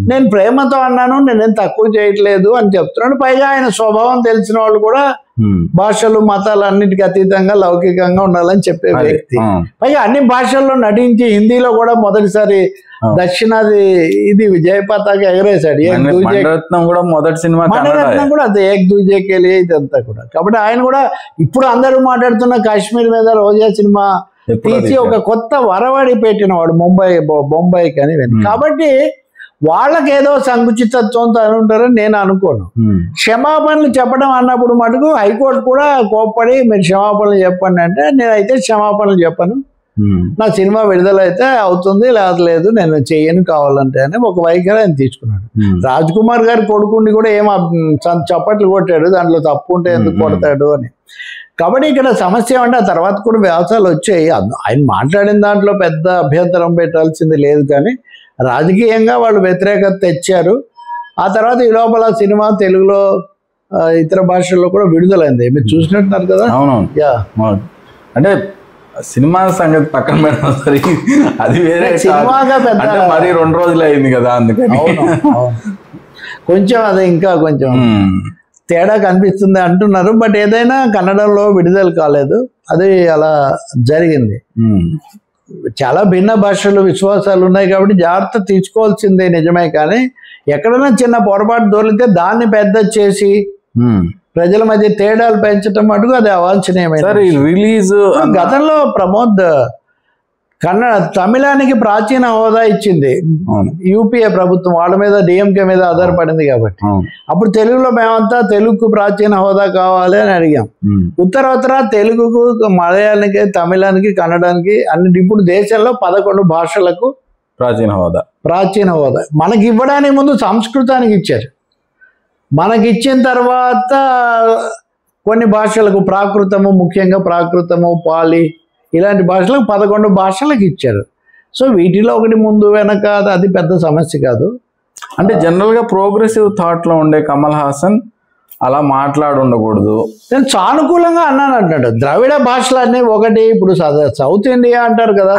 నేను ప్రేమతో అన్నాను, నేనేం తక్కువ చేయట్లేదు అని చెప్తున్నాడు. పైగా ఆయన స్వభావం తెలిసిన వాళ్ళు కూడా భాషలు మతాలు అన్నిటికీ అతీతంగా లౌకికంగా ఉండాలని చెప్పే వ్యక్తి. పైగా అన్ని భాషల్లో నటించి హిందీలో కూడా మొదటిసారి దక్షిణాది ఇది విజయ పతాక ఎగరేశాడు. మణిరత్నం కూడా అదే ఏక్ దూజే కెలియే ఇదంతా కూడా. కాబట్టి ఆయన కూడా ఇప్పుడు అందరూ మాట్లాడుతున్న కాశ్మీర్ మీద రోజా సినిమా తీసి ఒక కొత్త వరవడి పెట్టినవాడు బొంబాయికి అని. కాబట్టి వాళ్ళకేదో సంకుచితత్వంతో అని ఉంటారని నేను అనుకోను. క్షమాపణలు చెప్పడం అన్నప్పుడు మటుకు హైకోర్టు కూడా కోప్పడి మీరు క్షమాపణలు చెప్పండి అంటే, నేనైతే క్షమాపణలు చెప్పను, నా సినిమా విడుదల అయితే అవుతుంది లేదు నేను చెయ్యను కావాలంటే అని ఒక వైఖరి ఆయన తీసుకున్నాడు. రాజ్ కుమార్ గారి కొడుకుని కూడా ఏం చప్పట్లు కొట్టాడు, దాంట్లో తప్పు ఉంటే ఎందుకు కొడతాడు అని. కాబట్టి ఇక్కడ సమస్య ఏమంటే ఆ తర్వాత కూడా వ్యాసాలు వచ్చాయి. ఆయన మాట్లాడిన దాంట్లో పెద్ద అభ్యంతరం పెట్టాల్సింది లేదు, కానీ రాజకీయంగా వాళ్ళు వ్యతిరేకత తెచ్చారు. ఆ తర్వాత ఈ లోపల సినిమా తెలుగులో ఇతర భాషల్లో కూడా విడుదలైంది, మీరు చూసినట్టున్నారు కదా. అవునవును, అంటే సినిమా సంగతి పక్కన పెడతాం సరే, అది వేరే సినిమాగా పెద్ద మరి 2 రోజులు అయింది కదా, అందుకని కొంచెం అది ఇంకా కొంచెం తేడా కనిపిస్తుంది అంటున్నారు. బట్ ఏదైనా కన్నడంలో విడుదల కాలేదు, అది అలా జరిగింది. చాలా భిన్న భాషలు విశ్వాసాలు ఉన్నాయి కాబట్టి జాగ్రత్త తీసుకోవాల్సిందే నిజమే. కానీ ఎక్కడైనా చిన్న పొరపాటు దొరికితే దాన్ని పెద్ద చేసి ప్రజల మధ్య తేడాలు పెంచడం మటుకు అది అవాంఛనీయమైన. రిలీజ్ గతంలో ప్రమోద్ తమిళానికి ప్రాచీన హోదా ఇచ్చింది యూపీఏ ప్రభుత్వం, వాళ్ళ మీద డిఎంకే మీద ఆధారపడింది కాబట్టి. అప్పుడు తెలుగులో మేమంతా తెలుగుకు ప్రాచీన హోదా కావాలి అని అడిగాం. ఉత్తర తెలుగుకు, మలయాళానికి, తమిళానికి, కన్నడానికి అన్నిటి. ఇప్పుడు దేశంలో 11 భాషలకు ప్రాచీన హోదా మనకి ఇవ్వడానికి ముందు సంస్కృతానికి ఇచ్చారు. మనకి ఇచ్చిన తర్వాత కొన్ని భాషలకు ప్రాకృతము, ముఖ్యంగా ప్రాకృతము, పాలి ఇలాంటి భాషలకు 11 భాషలకు ఇచ్చారు. సో వీటిలో ఒకటి ముందు వెనక అది పెద్ద సమస్య కాదు. అంటే జనరల్గా ప్రోగ్రెసివ్ థాట్లో ఉండే కమల్ హాసన్ అలా ఉండకూడదు. నేను సానుకూలంగా అన్నాను అంటాడు. ద్రావిడ భాషలన్నీ ఒకటి, ఇప్పుడు సౌత్ ఇండియా అంటారు కదా,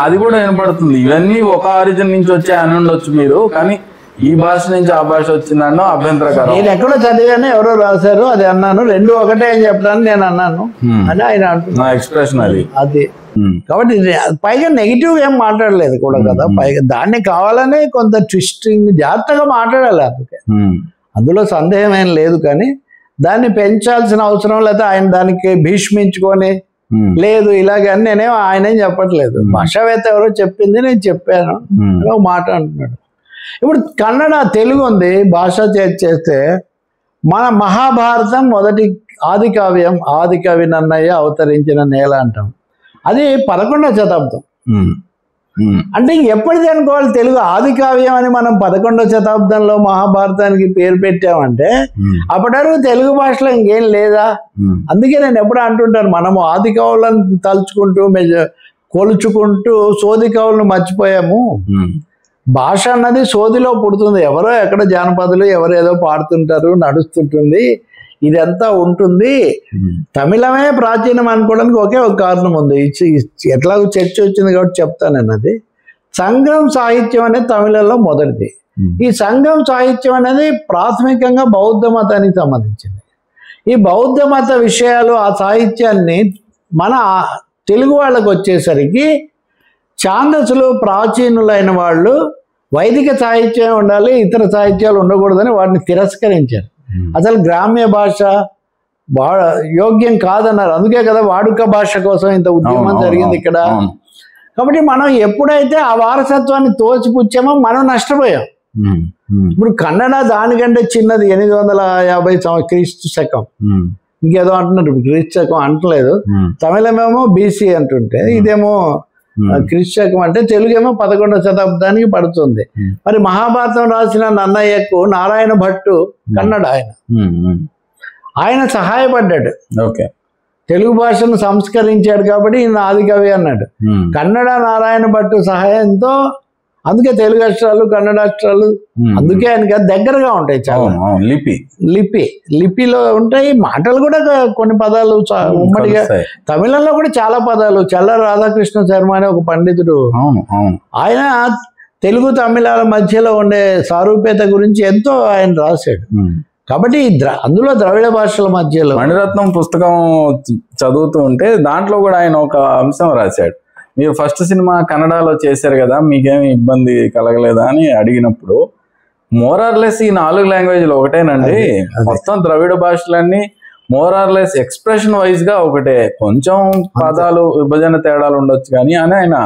అది కూడా వినపడుతుంది. ఇవన్నీ ఒక ఆరిజిన్ నుంచి వచ్చే అని ఉండొచ్చు మీరు, కానీ ఈ భాష నుంచి ఆ భాష వచ్చిందన్నో అభ్యంతరకరం. నేను ఎక్కడో చదివాను, ఎవరో రాశారు, అది అన్నాను, రెండు ఒకటే అని చెప్పడానికి నేను అన్నాను అని ఆయన అంటున్నా. ఎక్స్ప్రెషన్ అది. కాబట్టి పైగా నెగిటివ్ ఏం మాట్లాడలేదు కూడా కదా. పైగా దాన్ని కావాలనే కొంత ట్విస్టింగ్ జాగ్రత్తగా మాట్లాడాలి, అందుకే అందులో సందేహం ఏం లేదు. కానీ దాన్ని పెంచాల్సిన అవసరం లేదా ఆయన దానికి భీష్మించుకొని లేదు ఇలాగే అని నేనేం ఆయనేం చెప్పట్లేదు, భాషావేత్త ఎవరో చెప్పింది నేను చెప్పాను ఒక మాట అంటున్నాడు. ఇప్పుడు కన్నడ తెలుగు ఉంది, భాష చేస్తే మన మహాభారతం మొదటి ఆది కావ్యం, ఆది కవి నన్నయ్య అవతరించిన నేల అంటాం, అది 11వ శతాబ్దం. అంటే ఎప్పటిది అనుకోవాలి, తెలుగు ఆది కావ్యం అని మనం 11వ శతాబ్దంలో మహాభారతానికి పేరు పెట్టామంటే అప్పటి తెలుగు భాషలో ఇంకేం లేదా? అందుకే నేను ఎప్పుడు అంటుంటాను, మనము ఆది కవులను తలుచుకుంటూ కొలుచుకుంటూ సోది కవులను మర్చిపోయాము. భాష అన్నది సోదిలో పుడుతుంది, ఎవరో ఎక్కడ జానపదులు ఎవరు ఏదో పాడుతుంటారు, నడుస్తుంటుంది, ఇదంతా ఉంటుంది. తమిళమే ప్రాచీనం అనుకోవడానికి ఒకే ఒక కారణం ఉంది, ఎట్లాగో చర్చ వచ్చింది కాబట్టి చెప్తాను నేను. అది సంగం సాహిత్యం అనేది తమిళంలో మొదటిది. ఈ సంగం సాహిత్యం అనేది ప్రాథమికంగా బౌద్ధ మతానికి సంబంధించింది. ఈ బౌద్ధ మత విషయాలు ఆ సాహిత్యాన్ని మన తెలుగు వాళ్ళకు వచ్చేసరికి ఛాందసులు ప్రాచీనులైన వాళ్ళు వైదిక సాహిత్యం ఉండాలి, ఇతర సాహిత్యాలు ఉండకూడదని వాటిని తిరస్కరించారు. అసలు గ్రామ్య భాష యోగ్యం కాదన్నారు. అందుకే కదా వాడుక భాష కోసం ఇంత ఉద్యమం జరిగింది ఇక్కడ. కాబట్టి మనం ఎప్పుడైతే ఆ వారసత్వాన్ని తోచిపుచ్చామో మనం నష్టపోయాం. ఇప్పుడు కన్నడ దానికంటే చిన్నది, 850 క్రీస్తు శకం, ఇంకేదో అంటున్నారు, క్రీస్తు శకం అంటలేదు. తమిళమేమో బీసీ అంటుంటే ఇదేమో క్రీస్తు శకం అంటే తెలుగేమో 11వ శతాబ్దానికి పడుతుంది. మరి మహాభారతం రాసిన నన్నయ్యకు నారాయణ భట్టు కన్నడ, ఆయన సహాయపడ్డాడు, తెలుగు భాషను సంస్కరించాడు కాబట్టి ఈయన ఆది కవి అన్నాడు. కన్నడ నారాయణ భట్టు సహాయంతో అందుకే తెలుగు అక్షరాలు కన్నడ అక్షరాలు అందుకే ఆయనకి దగ్గరగా ఉంటాయి చాలా. లిపిలో ఉంటాయి, మాటలు కూడా కొన్ని పదాలు ఉమ్మడిగా. తమిళంలో కూడా చాలా పదాలు. చల్ల రాధాకృష్ణ శర్మ అనే ఒక పండితుడు, ఆయన తెలుగు తమిళాల మధ్యలో ఉండే సారూప్యత గురించి ఎంతో ఆయన రాశాడు. కాబట్టి అందులో ద్రవిడ భాషల మధ్యలో మణిరత్నం పుస్తకం చదువుతూ ఉంటే దాంట్లో కూడా ఆయన ఒక అంశం రాశాడు. మీరు ఫస్ట్ సినిమా కన్నడలో చేశారు కదా, మీకేమి ఇబ్బంది కలగలేదా అని అడిగినప్పుడు, మోరార్లెస్ ఈ 4 లాంగ్వేజ్లు ఒకటేనండి, మొత్తం ద్రవిడ భాషలన్నీ మోరార్లెస్ ఎక్స్ప్రెషన్ వైజ్ గా ఒకటే, కొంచెం పదాలు విభజన తేడాలు ఉండొచ్చు కానీ అని ఆయన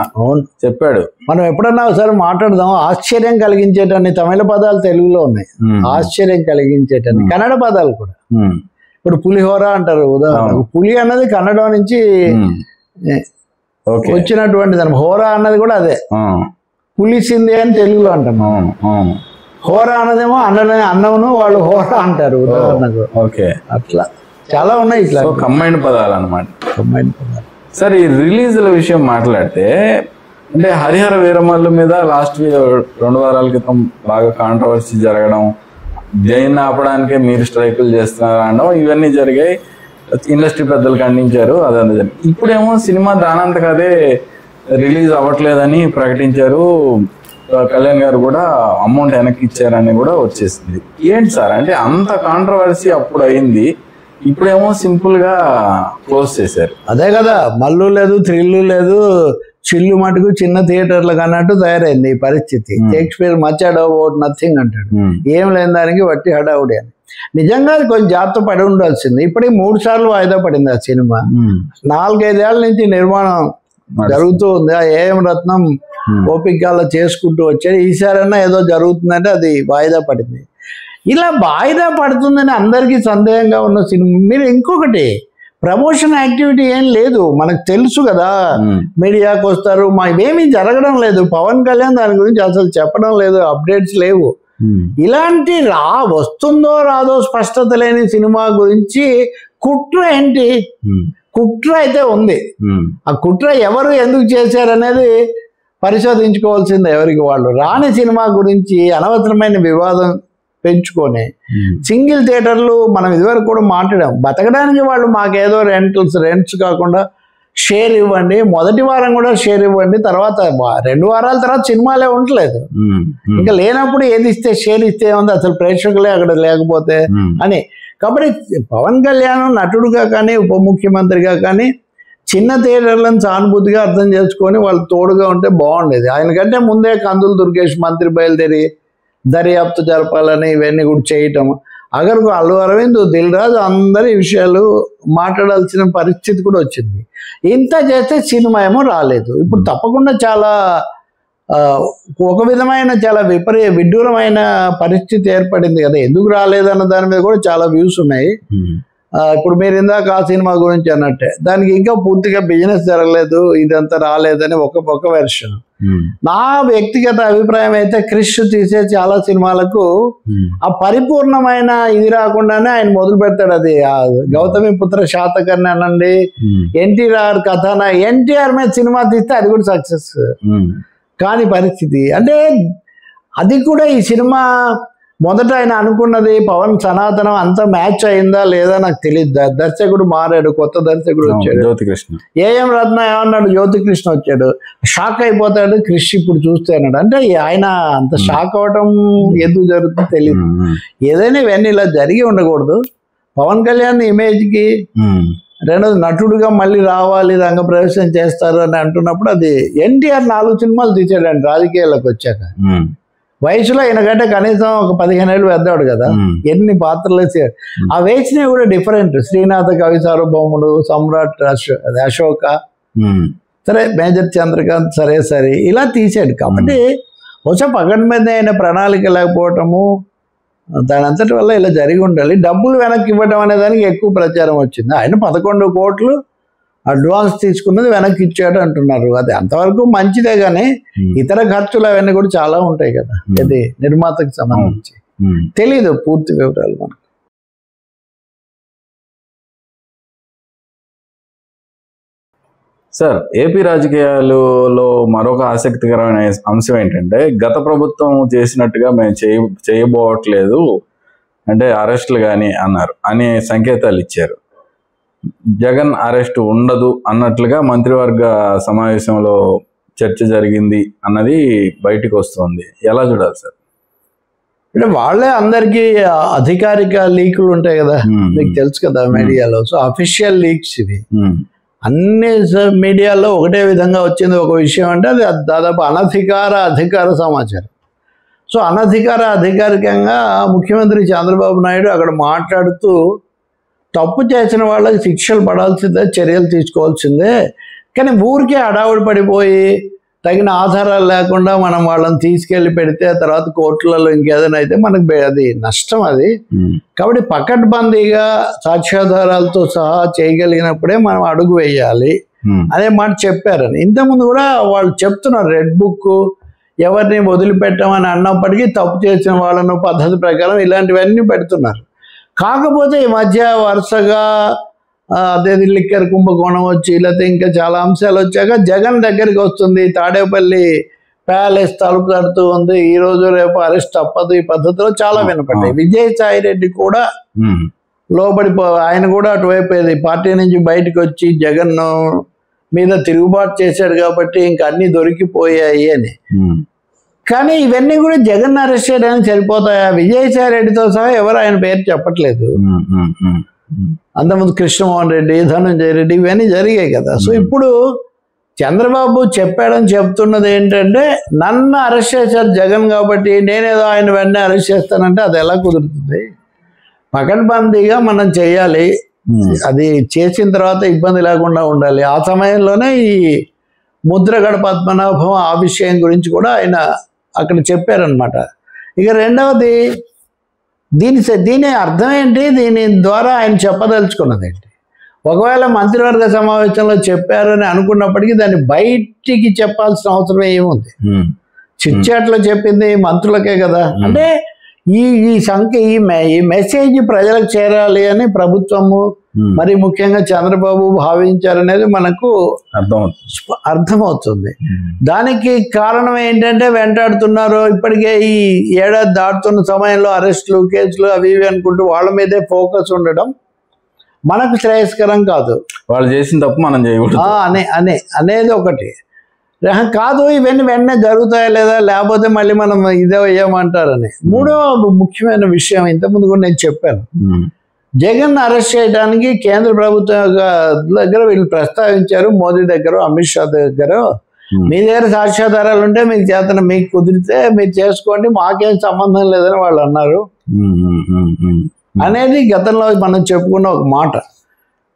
చెప్పాడు. మనం ఎప్పుడన్నా ఒకసారి మాట్లాడదాం. ఆశ్చర్యం కలిగించేటన్ని తమిళ పదాలు తెలుగులో ఉన్నాయి, ఆశ్చర్యం కలిగించేటన్ని కన్నడ పదాలు కూడా. ఇప్పుడు పులిహోర అంటారు ఉదాహరణకు, పులి అన్నది కన్నడ నుంచి వచ్చినటువంటి దాని, హోరా అన్నది కూడా అదే, పులిసింది అని తెలుగులో అంటాం. హోరా అన్నదేమో అన్నమును వాళ్ళు హోరా అంటారు ఉదాహరణకు. అట్లా చాలా ఉన్నాయి ఇట్లా కంబైన్డ్ పదాలు అన్నమాట. సరే, ఈ రిలీజ్ల విషయం మాట్లాడితే, అంటే హరిహర వీరమల్లు మీద లాస్ట్ 2 వారాల క్రితం బాగా కాంట్రవర్సీ జరగడం, జైన్ ఆపడానికే మీరు స్ట్రైకులు చేస్తున్నారు అనడం, ఇవన్నీ జరిగాయి. ఇండస్ట్రీ పెద్దలు ఖండించారు. అదే ఇప్పుడేమో సినిమా దానంతకు అదే రిలీజ్ అవ్వట్లేదని ప్రకటించారు. కళ్యాణ్ గారు కూడా అమౌంట్ వెనక్కి ఇచ్చారని కూడా వచ్చేసింది. ఏంటి సార్, అంటే అంత కాంట్రవర్సీ అప్పుడు అయింది, ఇప్పుడేమో సింపుల్ గా క్లోజ్ చేశారు. అదే కదా, మల్లు లేదు, థ్రిల్లు లేదు, చిల్లు మటుకు చిన్న థియేటర్లకు అన్నట్టు తయారైంది ఈ పరిస్థితి. షేక్స్పియర్ మచ్ అబౌట్ నథింగ్ అంటాడు, ఏం లేని దానికి వట్టి హడావుడి అని. నిజంగా కొంచెం జాగ్రత్త పడి ఉండాల్సింది. ఇప్పటికి 3 సార్లు వాయిదా పడింది ఆ సినిమా. 4-5 ఏళ్ల నుంచి నిర్మాణం జరుగుతూ ఉంది. ఆ ఏఎం రత్నం ఓపికగా చేసుకుంటూ వచ్చాడు. ఈసారైనా ఏదో జరుగుతుందంటే అది వాయిదా పడింది. ఇలా వాయిదా పడుతుందని అందరికీ సందేహంగా ఉన్న సినిమా. మీరు ఇంకొకటి, ప్రమోషన్ యాక్టివిటీ ఏం లేదు, మనకు తెలుసు కదా, మీడియాకు వస్తారు, ఇవేమీ జరగడం లేదు. పవన్ కళ్యాణ్ దాని గురించి అసలు చెప్పడం లేదు, అప్డేట్స్ లేవు. ఇలాంటి వస్తుందో రాదో స్పష్టత లేని సినిమా గురించి కుట్ర ఏంటి? కుట్ర అయితే ఉంది. ఆ కుట్ర ఎవరు ఎందుకు చేశారనేది పరిశోధించుకోవాల్సింది ఎవరికి వాళ్ళు. రాని సినిమా గురించి అనవసరమైన వివాదం పెంచుకొని సింగిల్ థియేటర్లు మనం ఇదివరకు కూడా మాట్లాడాం. బతకడానికి వాళ్ళు మాకేదో రెంట్స్ కాకుండా షేర్ ఇవ్వండి, మొదటి వారం కూడా షేర్ ఇవ్వండి, తర్వాత 2 వారాల తర్వాత సినిమాలే ఉండలేదు. ఇంకా లేనప్పుడు ఏది ఇస్తే షేర్ ఇస్తే ఉంది, అసలు ప్రేక్షకులే అక్కడ లేకపోతే అని. కాబట్టి పవన్ కళ్యాణ్ నటుడుగా కానీ ఉప ముఖ్యమంత్రిగా కానీ చిన్న థియేటర్లను సానుభూతిగా అర్థం చేసుకొని వాళ్ళు తోడుగా ఉంటే బాగుండేది. ఆయనకంటే ముందే కందులు దుర్గేష్ మంత్రి బయలుదేరి దర్యాప్తు జరపాలని ఇవన్నీ కూడా చేయటం, అగరకు అల్లు అరవింద్, దిల్ రాజు అందరి విషయాలు మాట్లాడాల్సిన పరిస్థితి కూడా వచ్చింది. ఇంత చేస్తే సినిమా ఏమో రాలేదు. ఇప్పుడు తప్పకుండా చాలా ఒక విధమైన చాలా విడ్డూరమైన పరిస్థితి ఏర్పడింది కదా. ఎందుకు రాలేదన్న దాని మీద కూడా చాలా వ్యూస్ ఉన్నాయి. ఇప్పుడు మీరు ఇందాక ఆ సినిమా గురించి అన్నట్టే, దానికి ఇంకా పూర్తిగా బిజినెస్ జరగలేదు, ఇదంతా రాలేదని ఒక వెర్షన్. నా వ్యక్తిగత అభిప్రాయం అయితే క్రిష్ తీసే చాలా సినిమాలకు ఆ పరిపూర్ణమైన ఇది రాకుండానే ఆయన మొదలు పెడతాడు. అది గౌతమి పుత్ర శాతకర్ణి అనండి, ఎన్టీఆర్ కథన, ఎన్టీఆర్ మీద సినిమా తీస్తే అది కూడా సక్సెస్ కాని పరిస్థితి. అంటే అది కూడా ఈ సినిమా మొదట ఆయన అనుకున్నది పవన్ సనాతనం అంతా మ్యాచ్ అయిందా లేదా నాకు తెలియదు. దర్శకుడు మారాడు, కొత్త దర్శకుడు వచ్చాడు, జ్యోతికృష్ణ. ఏఎం రత్న ఏమన్నాడు, జ్యోతికృష్ణ వచ్చాడు, షాక్ అయిపోతాడు క్రిష్ ఇప్పుడు చూస్తే అన్నాడు. అంటే ఆయన అంత షాక్ అవ్వటం ఎందుకు జరుగుతుందో తెలియదు. ఏదైనా ఇవన్నీ ఇలా జరిగి ఉండకూడదు. పవన్ కళ్యాణ్ ఇమేజ్కి రెండోది నటుడుగా మళ్ళీ రావాలి, రంగప్రవేశం చేస్తారు అని అంటున్నప్పుడు అది ఎన్టీఆర్ 4 సినిమాలు తీసాడండి రాజకీయాల్లోకి వచ్చాక. వయసులో ఈయనకంటే కనీసం ఒక 15 ఏళ్ళు పెద్దాడు కదా, ఎన్ని పాత్రలు వేసాడు. ఆ వేసినవి కూడా డిఫరెంట్. శ్రీనాథ కవి సార్వభౌముడు, సమ్రాట్ అశోక, సరే మేజర్ చంద్రకాంత్, సరే ఇలా తీసాడు. కాబట్టి బహుశా పగటి మీద ఆయన ప్రణాళిక లేకపోవటము దాని అంతటి వల్ల ఇలా జరిగి ఉండాలి. డబ్బులు వెనక్కి ఇవ్వడం అనే దానికి ఎక్కువ ప్రచారం వచ్చింది. ఆయన 11 కోట్లు అడ్వాన్స్ తీసుకున్నది వెనక్కి ఇచ్చాడు అంటున్నారు. అది అంతవరకు మంచిదే, కానీ ఇతర ఖర్చులు అవన్నీ కూడా చాలా ఉంటాయి కదా, ఇది నిర్మాతకు సంబంధించి. తెలీదు పూర్తి వివరాలు మనకు. సార్, ఏపీ రాజకీయాలలో మరొక ఆసక్తికరమైన అంశం ఏంటంటే, గత ప్రభుత్వం చేసినట్టుగా మేము చేయబోవట్లేదు, అంటే అరెస్టులు కానీ అనే సంకేతాలు ఇచ్చారు. జగన్ అరెస్ట్ ఉండదు అన్నట్లుగా మంత్రివర్గ సమావేశంలో చర్చ జరిగింది అన్నది బయటకు వస్తుంది. ఎలా చూడాలి సార్? అంటే వాళ్ళే అందరికీ అధికారిక లీకులు ఉంటాయి కదా, మీకు తెలుసు కదా మీడియాలో. సో అఫీషియల్ లీక్స్ ఇవి. అన్ని మీడియాలో ఒకటే విధంగా వచ్చింది ఒక విషయం అంటే అది దాదాపు అధికార సమాచారం. సో అధికారికంగా ముఖ్యమంత్రి చంద్రబాబు నాయుడు అక్కడ మాట్లాడుతూ తప్పు చేసిన వాళ్ళకి శిక్షలు పడాల్సిందే, చర్యలు తీసుకోవాల్సిందే, కానీ ఊరికే హడావుడి పడిపోయి తగిన ఆధారాలు లేకుండా మనం వాళ్ళని తీసుకెళ్ళి పెడితే తర్వాత కోర్టులలో ఇంకేదైనా అయితే మనకు అది నష్టం. అది కాబట్టి పకడ్బందీగా సాక్ష్యాధారాలతో సహా చేయగలిగినప్పుడే మనం అడుగు వేయాలి అనే మాట చెప్పారని. ఇంతకుముందు కూడా వాళ్ళు చెప్తున్నారు, రెడ్ బుక్ ఎవరిని వదిలిపెట్టమని అన్నప్పటికీ తప్పు చేసిన వాళ్ళను పద్ధతి ప్రకారం ఇలాంటివన్నీ పెడుతున్నారు. కాకపోతే ఈ మధ్య వరుసగా అదేది లిక్కర్ కుంభకోణం వచ్చి లేకపోతే ఇంకా చాలా అంశాలు వచ్చాక జగన్ దగ్గరికి వస్తుంది. తాడేపల్లి ప్యాలెస్ తలుపు తడుతూ ఉంది, ఈ రోజు రేపు అరెస్ట్ తప్పదు, ఈ పద్ధతిలో చాలా వినపడ్డాయి. విజయసాయి రెడ్డి కూడా ఆయన కూడా అటువైపు పార్టీ నుంచి బయటకు వచ్చి జగన్ మీద తిరుగుబాటు చేశాడు కాబట్టి ఇంకా అన్ని దొరికిపోయాయి అని. కానీ ఇవన్నీ కూడా జగన్ అరెస్ట్ చేయడానికి సరిపోతాయా? విజయసాయి రెడ్డితో సహా ఎవరు ఆయన పేరు చెప్పట్లేదు. అంతకుముందు కృష్ణమోహన్ రెడ్డి, ధనంజయ రెడ్డి ఇవన్నీ జరిగాయి కదా. సో ఇప్పుడు చంద్రబాబు చెప్పాడని చెప్తున్నది ఏంటంటే, నన్ను అరెస్ట్ చేశారు జగన్ కాబట్టి నేనేదో ఆయన వెంటనే అరెస్ట్ చేస్తానంటే అది ఎలా కుదురుతుంది? పకడ్బందీగా మనం చేయాలి, అది చేసిన తర్వాత ఇబ్బంది లేకుండా ఉండాలి. ఆ సమయంలోనే ఈ ముద్రగడ పద్మనాభం ఆ విషయం గురించి కూడా ఆయన అక్కడ చెప్పారనమాట. ఇక రెండవది దీని అర్థం ఏంటి, దీని ద్వారా ఆయన చెప్పదలుచుకున్నది ఏంటి? ఒకవేళ మంత్రివర్గ సమావేశంలో చెప్పారని అనుకున్నప్పటికీ దాన్ని బయటికి చెప్పాల్సిన అవసరం ఏముంది? చిట్చాట్లో చెప్పింది మంత్రులకే కదా. అంటే ఈ మెసేజ్ ప్రజలకు చేరాలి అని ప్రభుత్వము మరి ముఖ్యంగా చంద్రబాబు భావించారనేది మనకు అర్థమవుతుంది. దానికి కారణం ఏంటంటే వెంటాడుతున్నారు ఇప్పటికే ఈ ఏడాది దాటుతున్న సమయంలో అరెస్టులు, కేసులు అవి ఇవి అనుకుంటూ వాళ్ళ మీదే ఫోకస్ ఉండడం మనకు శ్రేయస్కరం కాదు. వాళ్ళు చేసిన తప్పు మనం చేయకూడదు అనేది ఒకటి కాదు. ఇవన్నీ వెంటనే జరుగుతాయా లేదా, లేకపోతే మళ్ళీ మనం ఇదే ఏమంటారని. మూడో ముఖ్యమైన విషయం ఇంతకుముందు కూడా నేను చెప్పాను, జగన్ అరెస్ట్ చేయడానికి కేంద్ర ప్రభుత్వం దగ్గర వీళ్ళు ప్రస్తావించారు, మోదీ దగ్గర, అమిత్ షా దగ్గర. మీ దగ్గర సాక్ష్యాధారాలు ఉంటే మీకు చేతన, మీకు కుదిరితే మీరు చేసుకోండి, మాకేం సంబంధం లేదని వాళ్ళు అన్నారు. అనేది గతంలో మనం చెప్పుకున్న ఒక మాట.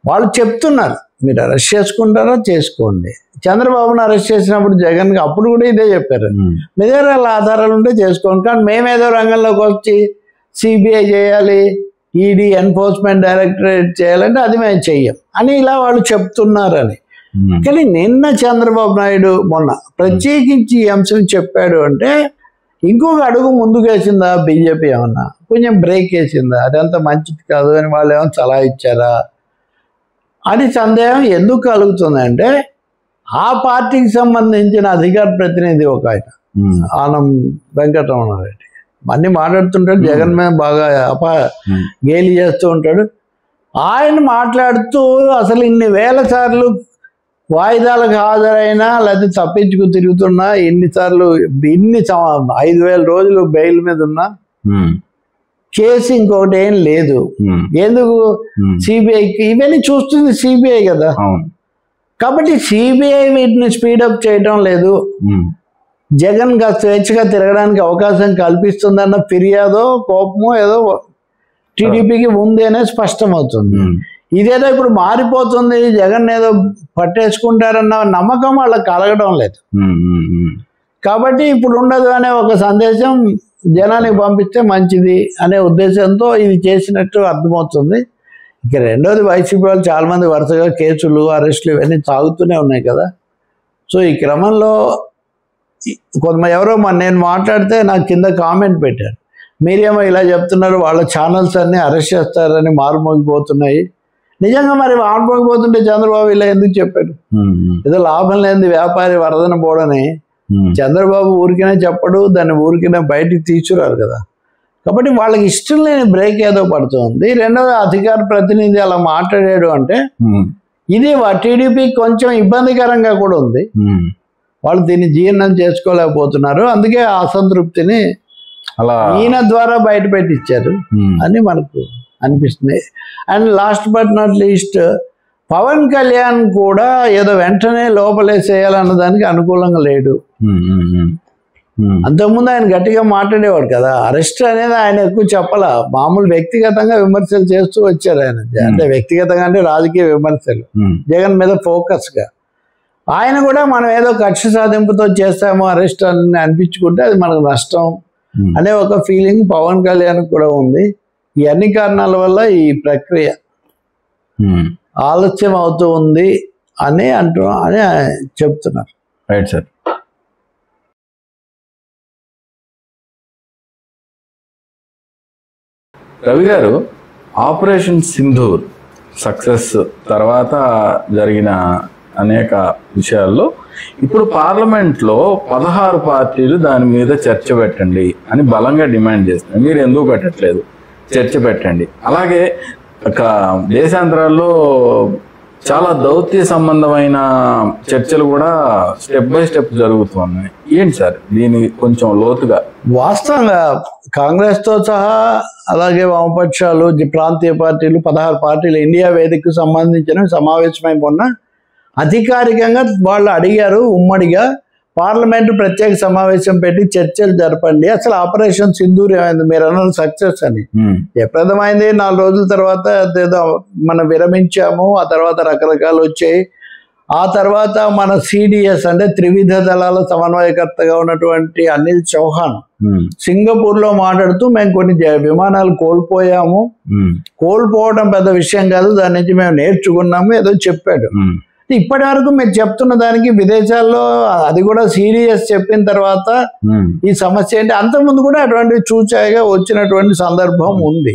వాళ్ళు చెప్తున్నారు మీరు అరెస్ట్ చేసుకుంటారా చేసుకోండి. చంద్రబాబును అరెస్ట్ చేసినప్పుడు జగన్కి అప్పుడు కూడా ఇదే చెప్పారు, మీ దగ్గర ఆధారాలు ఉంటే చేసుకోండి, కానీ మేమేదో రంగంలోకి వచ్చి సిబిఐ చేయాలి, ఈడీ ఎన్ఫోర్స్మెంట్ డైరెక్టరేట్ చేయాలంటే అది మేము చెయ్యం అని ఇలా వాళ్ళు చెప్తున్నారని. కానీ నిన్న చంద్రబాబు నాయుడు మొన్న ప్రత్యేకించి ఈ అంశం చెప్పాడు అంటే ఇంకొక అడుగు ముందుకు వేసిందా బీజేపీ, ఏమన్నా కొంచెం బ్రేక్ వేసిందా, అదంతా మంచిది కాదు అని వాళ్ళు ఏమైనా సలహా ఇచ్చారా అని సందేహం ఎందుకు కలుగుతుందంటే ఆ పార్టీకి సంబంధించిన అధికార ప్రతినిధి ఒక ఆయన ఆనం వెంకటరమణారెడ్డి అన్నీ మాట్లాడుతుంటాడు, జగన్ మీద బాగా గేలి చేస్తూ ఉంటాడు. ఆయన మాట్లాడుతూ అసలు ఇన్ని వేల సార్లు వాయిదాలకు హాజరైనా లేకపోతే తప్పించుకు తిరుగుతున్నా, ఇన్ని 5,000 రోజులు బెయిల్ మీద ఉన్నా కేసు ఇంకొకటి ఏం లేదు, ఎందుకు సిబిఐకి ఇవన్నీ చూస్తుంది సిబిఐ కదా. కాబట్టి సిబిఐ వీటిని స్పీడప్ చేయడం లేదు, జగన్ స్వేచ్ఛగా తిరగడానికి అవకాశం కల్పిస్తుందన్న ఫిర్యాదో కోపమో ఏదో టీడీపీకి ఉంది అనేది స్పష్టమవుతుంది. ఇదేదో ఇప్పుడు మారిపోతుంది, జగన్ ఏదో పట్టేసుకుంటారన్న నమ్మకం వాళ్ళకి కలగడం లేదు. కాబట్టి ఇప్పుడు ఉండదు అనే ఒక సందేశం జనానికి పంపిస్తే మంచిది అనే ఉద్దేశంతో ఇది చేసినట్టు అర్థమవుతుంది. ఇక రెండోది వైసీపీ వాళ్ళు చాలామంది వరుసగా కేసులు అరెస్టులు ఇవన్నీ సాగుతూనే ఉన్నాయి కదా. సో ఈ క్రమంలో కొంతమంది ఎవరో నేను మాట్లాడితే నాకు కింద కామెంట్ పెట్టారు, మీరేమో ఇలా చెప్తున్నారు, వాళ్ళ ఛానల్స్ అన్నీ అరెస్ట్ చేస్తారని మారుమోగిపోతున్నాయి. నిజంగా మరి మారుమోగిపోతుంటే చంద్రబాబు ఇలా ఎందుకు చెప్పాడు? ఏదో లాభం లేని వ్యాపారి వరదన పోడని చంద్రబాబు ఊరికనే చెప్పడు, దాన్ని ఊరికనే బయటికి తీసుకురారు కదా. కాబట్టి వాళ్ళకి ఇష్టం లేని బ్రేక్ ఏదో పడుతుంది. రెండోది అధికార ప్రతినిధి అలా మాట్లాడాడు అంటే ఇది టీడీపీకి కొంచెం ఇబ్బందికరంగా కూడా ఉంది, వాళ్ళు దీన్ని జీర్ణం చేసుకోలేకపోతున్నారు, అందుకే అసంతృప్తిని అలా ఈయన ద్వారా బయట పెట్టించారు అని మనకు అనిపిస్తుంది. And last but not least Pawan Kalyan కూడా ఏదో వెంటనే లోపలేసేయాలన్న దానికి అనుకూలంగా లేడు. అంతకుముందు ఆయన గట్టిగా మాట్లాడేవాడు కదా, అరెస్ట్ అనేది ఆయన ఎక్కువ చెప్పాల, మామూలు వ్యక్తిగతంగా విమర్శలు చేస్తూ వచ్చారు ఆయన. అంటే వ్యక్తిగతంగా అంటే రాజకీయ విమర్శలు, జగన్ మీద ఫోకస్గా. ఆయన కూడా మనం ఏదో కక్ష సాధింపుతో చేస్తామో అరెస్ట్ అని అనిపించుకుంటే అది మనకు నష్టం అనే ఒక ఫీలింగ్ పవన్ కళ్యాణ్ కూడా ఉంది. ఈ అన్ని కారణాల వల్ల ఈ ప్రక్రియ ఆలస్యం అవుతూ ఉంది అని చెప్తున్నారు. Right sir. రవి గారు, ఆపరేషన్ సింధూర్ సక్సెస్ తర్వాత జరిగిన అనేక విషయాల్లో ఇప్పుడు పార్లమెంట్లో 16 పార్టీలు దాని మీద చర్చ పెట్టండి అని బలంగా డిమాండ్ చేస్తున్నాయి. మీరు ఎందుకు పెట్టట్లేదు? చర్చ పెట్టండి. అలాగే దేశాంతరాల్లో చాలా దౌత్య సంబంధమైన చర్చలు కూడా స్టెప్ బై స్టెప్ జరుగుతున్నాయి. ఏంటి సార్ దీని కొంచెం లోతుగా? వాస్తవంగా కాంగ్రెస్తో సహా అలాగే వామపక్షాలు, ప్రాంతీయ పార్టీలు 16 పార్టీలు ఇండియా వేదికకు సంబంధించిన సమావేశమై మొన్న అధికారికంగా వాళ్ళు అడిగారు, ఉమ్మడిగా పార్లమెంటు ప్రత్యేక సమావేశం పెట్టి చర్చలు జరపండి, అసలు ఆపరేషన్ సింధూర్ ఏమైంది, మీరు అన్న సక్సెస్ అని ఎప్పుడైంది. 4 రోజుల తర్వాత ఏదో మనం విరమించాము, ఆ తర్వాత రకరకాలు వచ్చాయి. ఆ తర్వాత మన సిడిఎస్ అంటే త్రివిధ దళాల సమన్వయకర్తగా ఉన్నటువంటి అనిల్ చౌహాన్ సింగపూర్లో మాట్లాడుతూ మేము కొన్ని విమానాలు కోల్పోయాము, కోల్పోవడం పెద్ద విషయం కాదు, దాని నుంచి మేము నేర్చుకున్నాము ఏదో చెప్పాడు. ఇప్పటి వరకు మీరు చెప్తున్న దానికి విదేశాల్లో అది కూడా సీరియస్ చెప్పిన తర్వాత ఈ సమస్య ఏంటి, అంతకుముందు కూడా అటువంటి చూచాయిగా వచ్చినటువంటి సందర్భం ఉంది.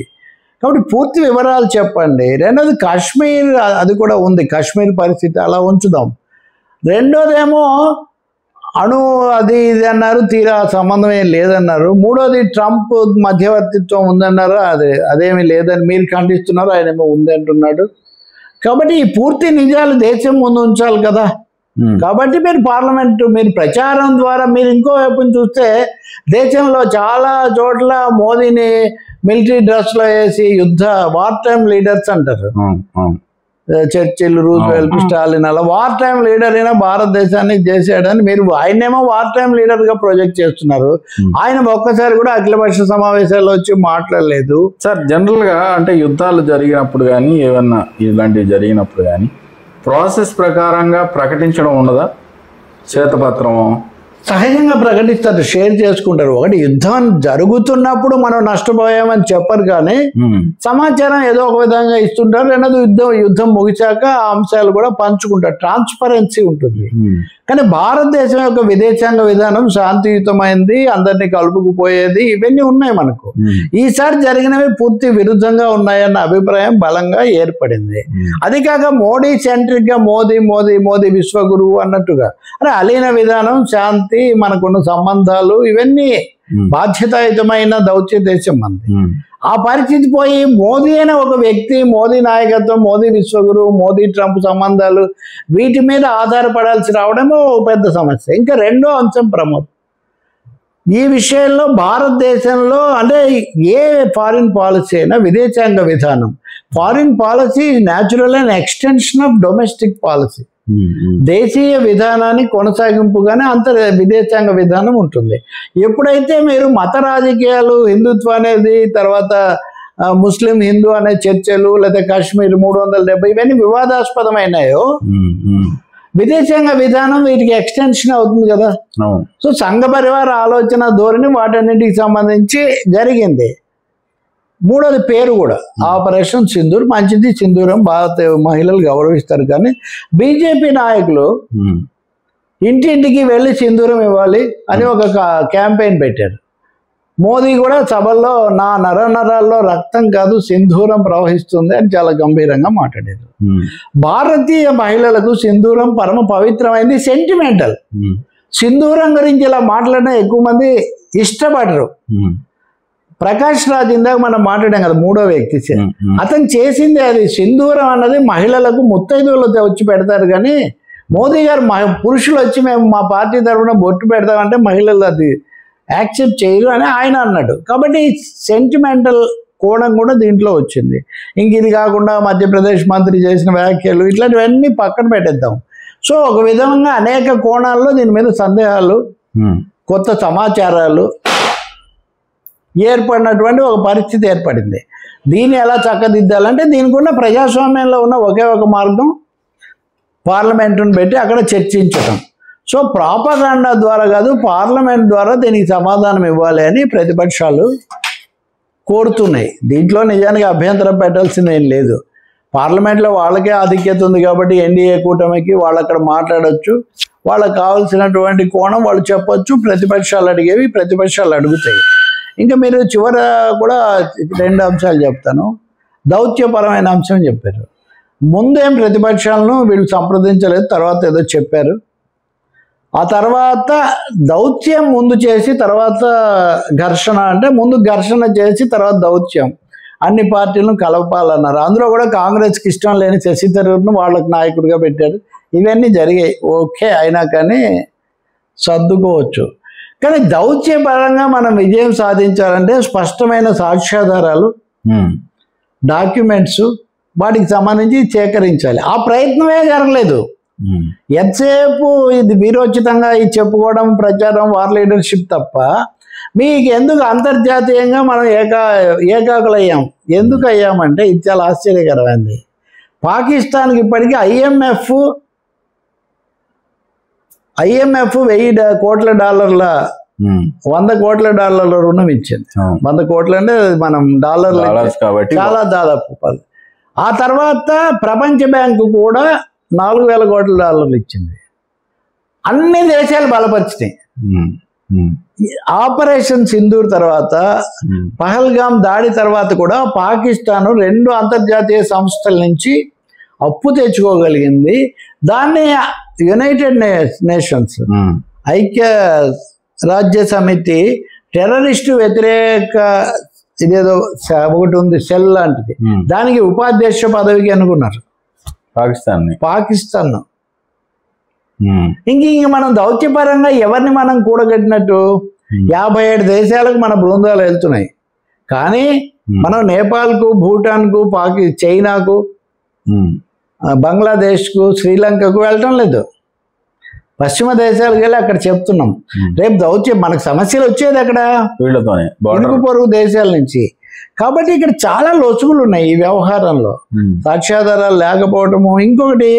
కాబట్టి పూర్తి వివరాలు చెప్పండి. రెండోది కాశ్మీర్, అది కూడా ఉంది, కాశ్మీర్ పరిస్థితి అలా ఉంచుదాం. రెండోదేమో అది ఇది అన్నారు, తీరా సంబంధం ఏం లేదన్నారు. మూడోది ట్రంప్ మధ్యవర్తిత్వం ఉందన్నారు, అదేమీ లేదని మీరు ఖండిస్తున్నారు, ఆయనేమో ఉంది అంటున్నాడు. కాబట్టి ఈ పూర్తి నిజాలు దేశం ముందు ఉంచాలి కదా. కాబట్టి మీరు పార్లమెంటు, మీరు ప్రచారం ద్వారా మీరు ఇంకో వైపుని చూస్తే దేశంలో చాలా చోట్ల మోదీని మిలిటరీ డ్రెస్లో వేసి వార్ టైమ్ లీడర్స్ అంటారు. చర్చిల్, రూజ్వెల్ట్, స్టాలిన్ అలా వార్ టైం లీడర్ అయినా భారతదేశాన్ని చేసాడని మీరు ఆయనేమో వార్ టైం లీడర్ గా ప్రొజెక్ట్ చేస్తున్నారు. ఆయన ఒక్కసారి కూడా అఖిలపక్ష సమావేశాల్లో వచ్చి మాట్లాడలేదు. సార్ జనరల్ గా అంటే యుద్ధాలు జరిగినప్పుడు కానీ ఏమన్నా ఇలాంటివి జరిగినప్పుడు కానీ ప్రాసెస్ ప్రకారంగా ప్రకటించడం ఉండదా? శ్వేతపత్రం సహజంగా ప్రకటిస్తారు, షేర్ చేసుకుంటారు. ఒకటి యుద్ధం జరుగుతున్నప్పుడు మనం నష్టపోయామని చెప్పరు, కానీ సమాచారం ఏదో ఒక విధంగా ఇస్తుంటారు. రెండోది యుద్ధం ముగిశాక ఆ అంశాలు కూడా పంచుకుంటారు, ట్రాన్స్పరెన్సీ ఉంటుంది. కానీ భారతదేశం యొక్క విదేశాంగ విధానం శాంతియుతమైంది, అందరినీ కలుపుకుపోయేది, ఇవన్నీ ఉన్నాయి మనకు. ఈసారి జరిగినవి పూర్తి విరుద్ధంగా ఉన్నాయన్న అభిప్రాయం బలంగా ఏర్పడింది. అది కాక మోడీ సెంట్రిక్ గా మోదీ మోదీ మోదీ విశ్వగురువు అన్నట్టుగా, అరే అలీన విధానం, శాంతి, మనకున్న సంబంధాలు, ఇవన్నీ బాధ్యతాయుతమైన దౌత్య దేశం మనది. ఆ పరిస్థితి పోయి మోదీ అనే ఒక వ్యక్తి, మోదీ నాయకత్వం, మోదీ విశ్వగురు, మోదీ ట్రంప్ సంబంధాలు, వీటి మీద ఆధారపడాల్సి రావడమే ఒక పెద్ద సమస్య. ఇంకా రెండో అంశం ప్రమోద్, ఈ విషయంలో భారతదేశంలో అంటే ఏ ఫారిన్ పాలసీ అయినా విదేశాంగ విధానం, foreign policy natural and extension of domestic policy. దేశీయ విధానాన్ని కొనసాగింపుగానే విదేశాంగ విధానం ఉంటుంది. ఎప్పుడైతే మీరు మత రాజకీయాలు, హిందుత్వం అనేది, తర్వాత ముస్లిం హిందూ అనే చర్చలు, లేదా కాశ్మీర్ 370 ఇవన్నీ వివాదాస్పదమైనాయో విదేశాంగ విధానం వీటికి ఎక్స్టెన్షన్ అవుతుంది కదా. సో సంఘ పరివార ఆలోచన ధోరణి వాటన్నిటికి సంబంధించి జరిగింది. మూడోది పేరు కూడా, ఆపరేషన్ సింధూర్. మంచిది, సింధూరం భారత మహిళలు గౌరవిస్తారు. కానీ బీజేపీ నాయకులు ఇంటింటికి వెళ్ళి సింధూరం ఇవ్వాలి అని ఒక క్యాంపెయిన్ పెట్టారు. మోదీ కూడా సభల్లో నా నరాల్లో రక్తం కాదు సింధూరం ప్రవహిస్తుంది అని చాలా గంభీరంగా మాట్లాడారు. భారతీయ మహిళలకు సింధూరం పరమ పవిత్రమైంది, సెంటిమెంటల్. సింధూరం గురించి ఇలా మాట్లాడినా ఎక్కువ మంది ఇష్టపడరు. ప్రకాష్ రాజ్ ఇందాక మనం మాట్లాడాం కదా, మూడో వ్యక్తి, అతను చేసింది అది. సింధూరం అన్నది మహిళలకు ముత్తైదువులతో వచ్చి పెడతారు, కానీ మోదీ గారు పురుషులు వచ్చి మేము మా పార్టీ తరఫున బొట్టు పెడతామంటే మహిళలు అది యాక్సెప్ట్ చేయరు అని ఆయన అన్నాడు. కాబట్టి సెంటిమెంటల్ కోణం కూడా దీంట్లో వచ్చింది. ఇంక ఇది కాకుండా మధ్యప్రదేశ్ మంత్రి చేసిన వ్యాఖ్యలు, ఇట్లాంటివన్నీ పక్కన పెట్టేద్దాం. సో ఒక విధంగా అనేక కోణాల్లో దీని మీద సందేహాలు, కొత్త సమాచారాలు ఏర్పడినటువంటి ఒక పరిస్థితి ఏర్పడింది. దీన్ని ఎలా చక్కదిద్దాలంటే దీనికి ఉన్న ప్రజాస్వామ్యంలో ఉన్న ఒకే ఒక మార్గం పార్లమెంటును పెట్టి అక్కడ చర్చించటం. సో ప్రాపగాండా ద్వారా కాదు, పార్లమెంట్ ద్వారా దీనికి సమాధానం ఇవ్వాలి అని ప్రతిపక్షాలు కోరుతున్నాయి. దీంట్లో నిజానికి అభ్యంతరం పెట్టాల్సింది ఏం లేదు. పార్లమెంట్లో వాళ్ళకే ఆధిక్యత ఉంది కాబట్టి ఎన్డీఏ కూటమికి వాళ్ళు అక్కడ మాట్లాడవచ్చు, వాళ్ళకి కావాల్సినటువంటి కోణం వాళ్ళు చెప్పొచ్చు, ప్రతిపక్షాలు అడిగేవి ప్రతిపక్షాలు అడుగుతాయి. ఇంకా మీరు చివర కూడా 2 అంశాలు చెప్తాను. దౌత్యపరమైన అంశం చెప్పారు. ముందేం ప్రతిపక్షాలను వీళ్ళు సంప్రదించలేదు, తర్వాత ఏదో చెప్పారు. ఆ తర్వాత దౌత్యం ముందు చేసి తర్వాత ఘర్షణ, అంటే ముందు ఘర్షణ చేసి తర్వాత దౌత్యం, అన్ని పార్టీలను కలపాలన్నారు. అందులో కూడా కాంగ్రెస్కి ఇష్టం లేని శశి థరూర్ను వాళ్ళకి నాయకుడిగా పెట్టారు. ఇవన్నీ జరిగాయి, ఓకే, అయినా కానీ సర్దుకోవచ్చు. కానీ దౌత్యపరంగా మనం విజయం సాధించాలంటే స్పష్టమైన సాక్ష్యాధారాలు, డాక్యుమెంట్స్, వాటికి సంబంధించి సేకరించాలి. ఆ ప్రయత్నమే జరగలేదు. ఎంతసేపు ఇది వీరోచితంగా ఇది చెప్పుకోవడం, ప్రచారం, వార్ లీడర్షిప్ తప్ప మీకు ఎందుకు అంతర్జాతీయంగా మనం ఏకాకులయ్యాం? ఎందుకు అయ్యామంటే ఇది చాలా ఆశ్చర్యకరమైంది. పాకిస్తాన్కి ఇప్పటికీ ఐఎంఎఫ్ $1,000 కోట్ల 100 కోట్ల డాలర్ల రుణం ఇచ్చింది. 100 కోట్లు అంటే మనం డాలర్లు కాబట్టి చాలా దాదాపు 10. ఆ తర్వాత ప్రపంచ బ్యాంకు కూడా $4,000 కోట్ల ఇచ్చింది. అన్ని దేశాలు బలపరిచినాయి. ఆపరేషన్ సింధూర్ తర్వాత, పహల్గామ్ దాడి తర్వాత కూడా పాకిస్తాన్ 2 అంతర్జాతీయ సంస్థల నుంచి అప్పు తెచ్చుకోగలిగింది. దాన్ని యునైటెడ్ నేషన్స్, ఐక్య రాజ్య సమితి టెర్రరిస్టు వ్యతిరేక ఇదేదో ఒకటి ఉంది, సెల్ లాంటిది, దానికి ఉపాధ్యక్ష పదవికి అనుకున్నారు పాకిస్తాన్. ఇంక మనం దౌత్యపరంగా ఎవరిని మనం కూడగట్టినట్టు 57 దేశాలకు మన బృందాలు వెళ్తున్నాయి. కానీ మనం నేపాల్కు, భూటాన్కు, చైనాకు, బంగ్లాదేశ్కు శ్రీలంకకు వెళ్ళటం లేదు. పశ్చిమ దేశాలకు వెళ్ళి అక్కడ చెప్తున్నాం. రేపు దౌత్యం మనకు సమస్యలు వచ్చేది అక్కడ వీళ్ళతోనే ఇరుగు పొరుగు దేశాల నుంచి. కాబట్టి ఇక్కడ చాలా లొసుగులు ఉన్నాయి ఈ వ్యవహారంలో. సాక్ష్యాధారాలు లేకపోవటము, ఇంకొకటి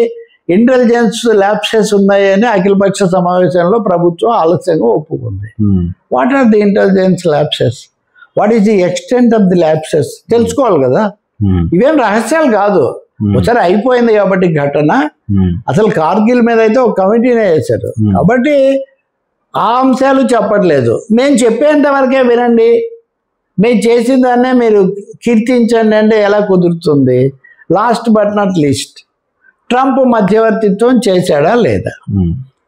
ఇంటెలిజెన్స్ ల్యాప్సెస్ ఉన్నాయని అఖిలపక్ష సమావేశంలో ప్రభుత్వం ఆలస్యంగా ఒప్పుకుంది. What are the intelligence lapses, what is the extent of the lapses తెలుసుకోవాలి కదా. ఇవేం రహస్యాలు కాదు, ఒకసారి అయిపోయింది కాబట్టి ఘటన. అసలు కార్గిల్ మీద అయితే ఒక కమిటీనే వేశారు కాబట్టి ఆ అంశాలు చెప్పట్లేదు. మేము చెప్పేంత వరకే వినండి, మేము చేసిన దాన్నే మీరు కీర్తించండి అంటే ఎలా కుదురుతుంది? Last but not least, Trump మధ్యవర్తిత్వం చేశాడా లేదా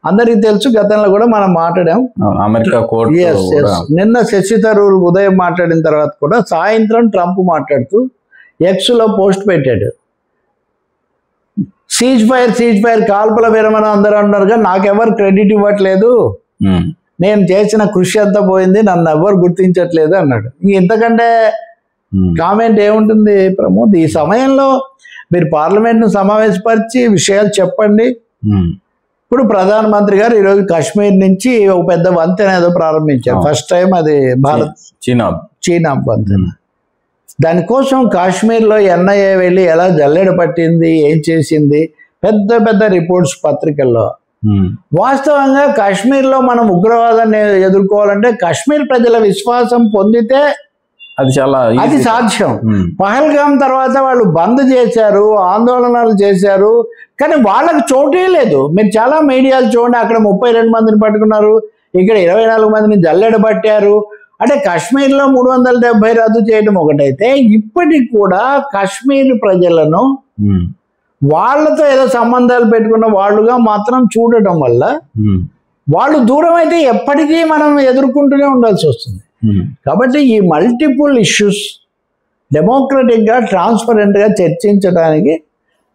అందరికీ తెలుసు. గతంలో కూడా మనం మాట్లాడాం. అమెరికా కోర్టు నిన్న శశి థరూర్ ఉదయం మాట్లాడిన తర్వాత కూడా సాయంత్రం ట్రంప్ మాట్లాడుతూ ఎక్స్లో పోస్ట్ పెట్టాడు, సీజ్ ఫైర్ కాల్పుల విరమణ అందరూ అన్నారుగా, నాకెవరు క్రెడిట్ ఇవ్వట్లేదు, నేను చేసిన కృషి అంతా పోయింది, నన్ను ఎవరు గుర్తించట్లేదు అన్నాడు. ఇంతకంటే కామెంట్ ఏముంటుంది ప్రమోద్? ఈ సమయంలో మీరు పార్లమెంట్ను సమావేశపరిచి విషయాలు చెప్పండి. ఇప్పుడు ప్రధానమంత్రి గారు ఈరోజు కాశ్మీర్ నుంచి ఒక పెద్ద వంతెన ఏదో ప్రారంభించారు. ఫస్ట్ టైం అది భారత్ చీనా వంతెన. దానికోసం కాశ్మీర్లో ఎన్ఐఏ వెళ్ళి ఎలా జల్లెడ పట్టింది, ఏం చేసింది, పెద్ద పెద్ద రిపోర్ట్స్ పత్రికల్లో. వాస్తవంగా కాశ్మీర్లో మనం ఉగ్రవాదాన్ని ఎదుర్కోవాలంటే కాశ్మీర్ ప్రజల విశ్వాసం పొందితే అది సాధ్యం. పహల్గాం తర్వాత వాళ్ళు బంద్ చేశారు, ఆందోళనలు చేశారు, కానీ వాళ్ళకి చోటే లేదు. మీరు చాలా మీడియాలు చూడండి, అక్కడ 32 మందిని పట్టుకున్నారు, ఇక్కడ 24 మందిని జల్లెడ పట్టారు. అంటే కాశ్మీర్లో 370 రద్దు చేయడం ఒకటైతే, ఇప్పటికి కూడా కాశ్మీర్ ప్రజలను వాళ్ళతో ఏదో సంబంధాలు పెట్టుకున్న వాళ్ళుగా మాత్రం చూడటం వల్ల వాళ్ళు దూరం అయితే ఎప్పటికీ మనం ఎదుర్కొంటూనే ఉండాల్సి వస్తుంది. కాబట్టి ఈ మల్టిపుల్ ఇష్యూస్ డెమోక్రటిక్గా ట్రాన్స్పరెంట్గా చర్చించడానికి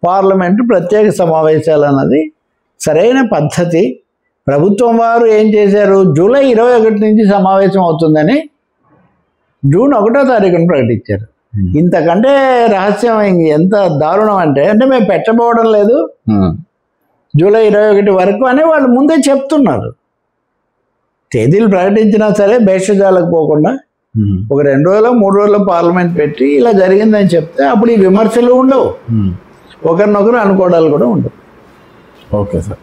పార్లమెంటు ప్రత్యేక సమావేశాలు అన్నది సరైన పద్ధతి. ప్రభుత్వం వారు ఏం చేశారు, జూలై 21 నుంచి సమావేశం అవుతుందని జూన్ 1వ తారీఖున ప్రకటించారు. ఇంతకంటే రహస్యం ఎంత దారుణం అంటే మేము పెట్టబోవడం లేదు, జూలై 21 వరకు అని వాళ్ళు ముందే చెప్తున్నారు. తేదీలు ప్రకటించినా సరే భేషజాలకు పోకుండా ఒక 2 రోజులు 3 రోజులు పార్లమెంట్ పెట్టి ఇలా జరిగిందని చెప్తే అప్పుడు ఈ విమర్శలు ఉండవు, ఒకరినొకరు అనుకోవడాలు కూడా ఉండవు. Okay sir.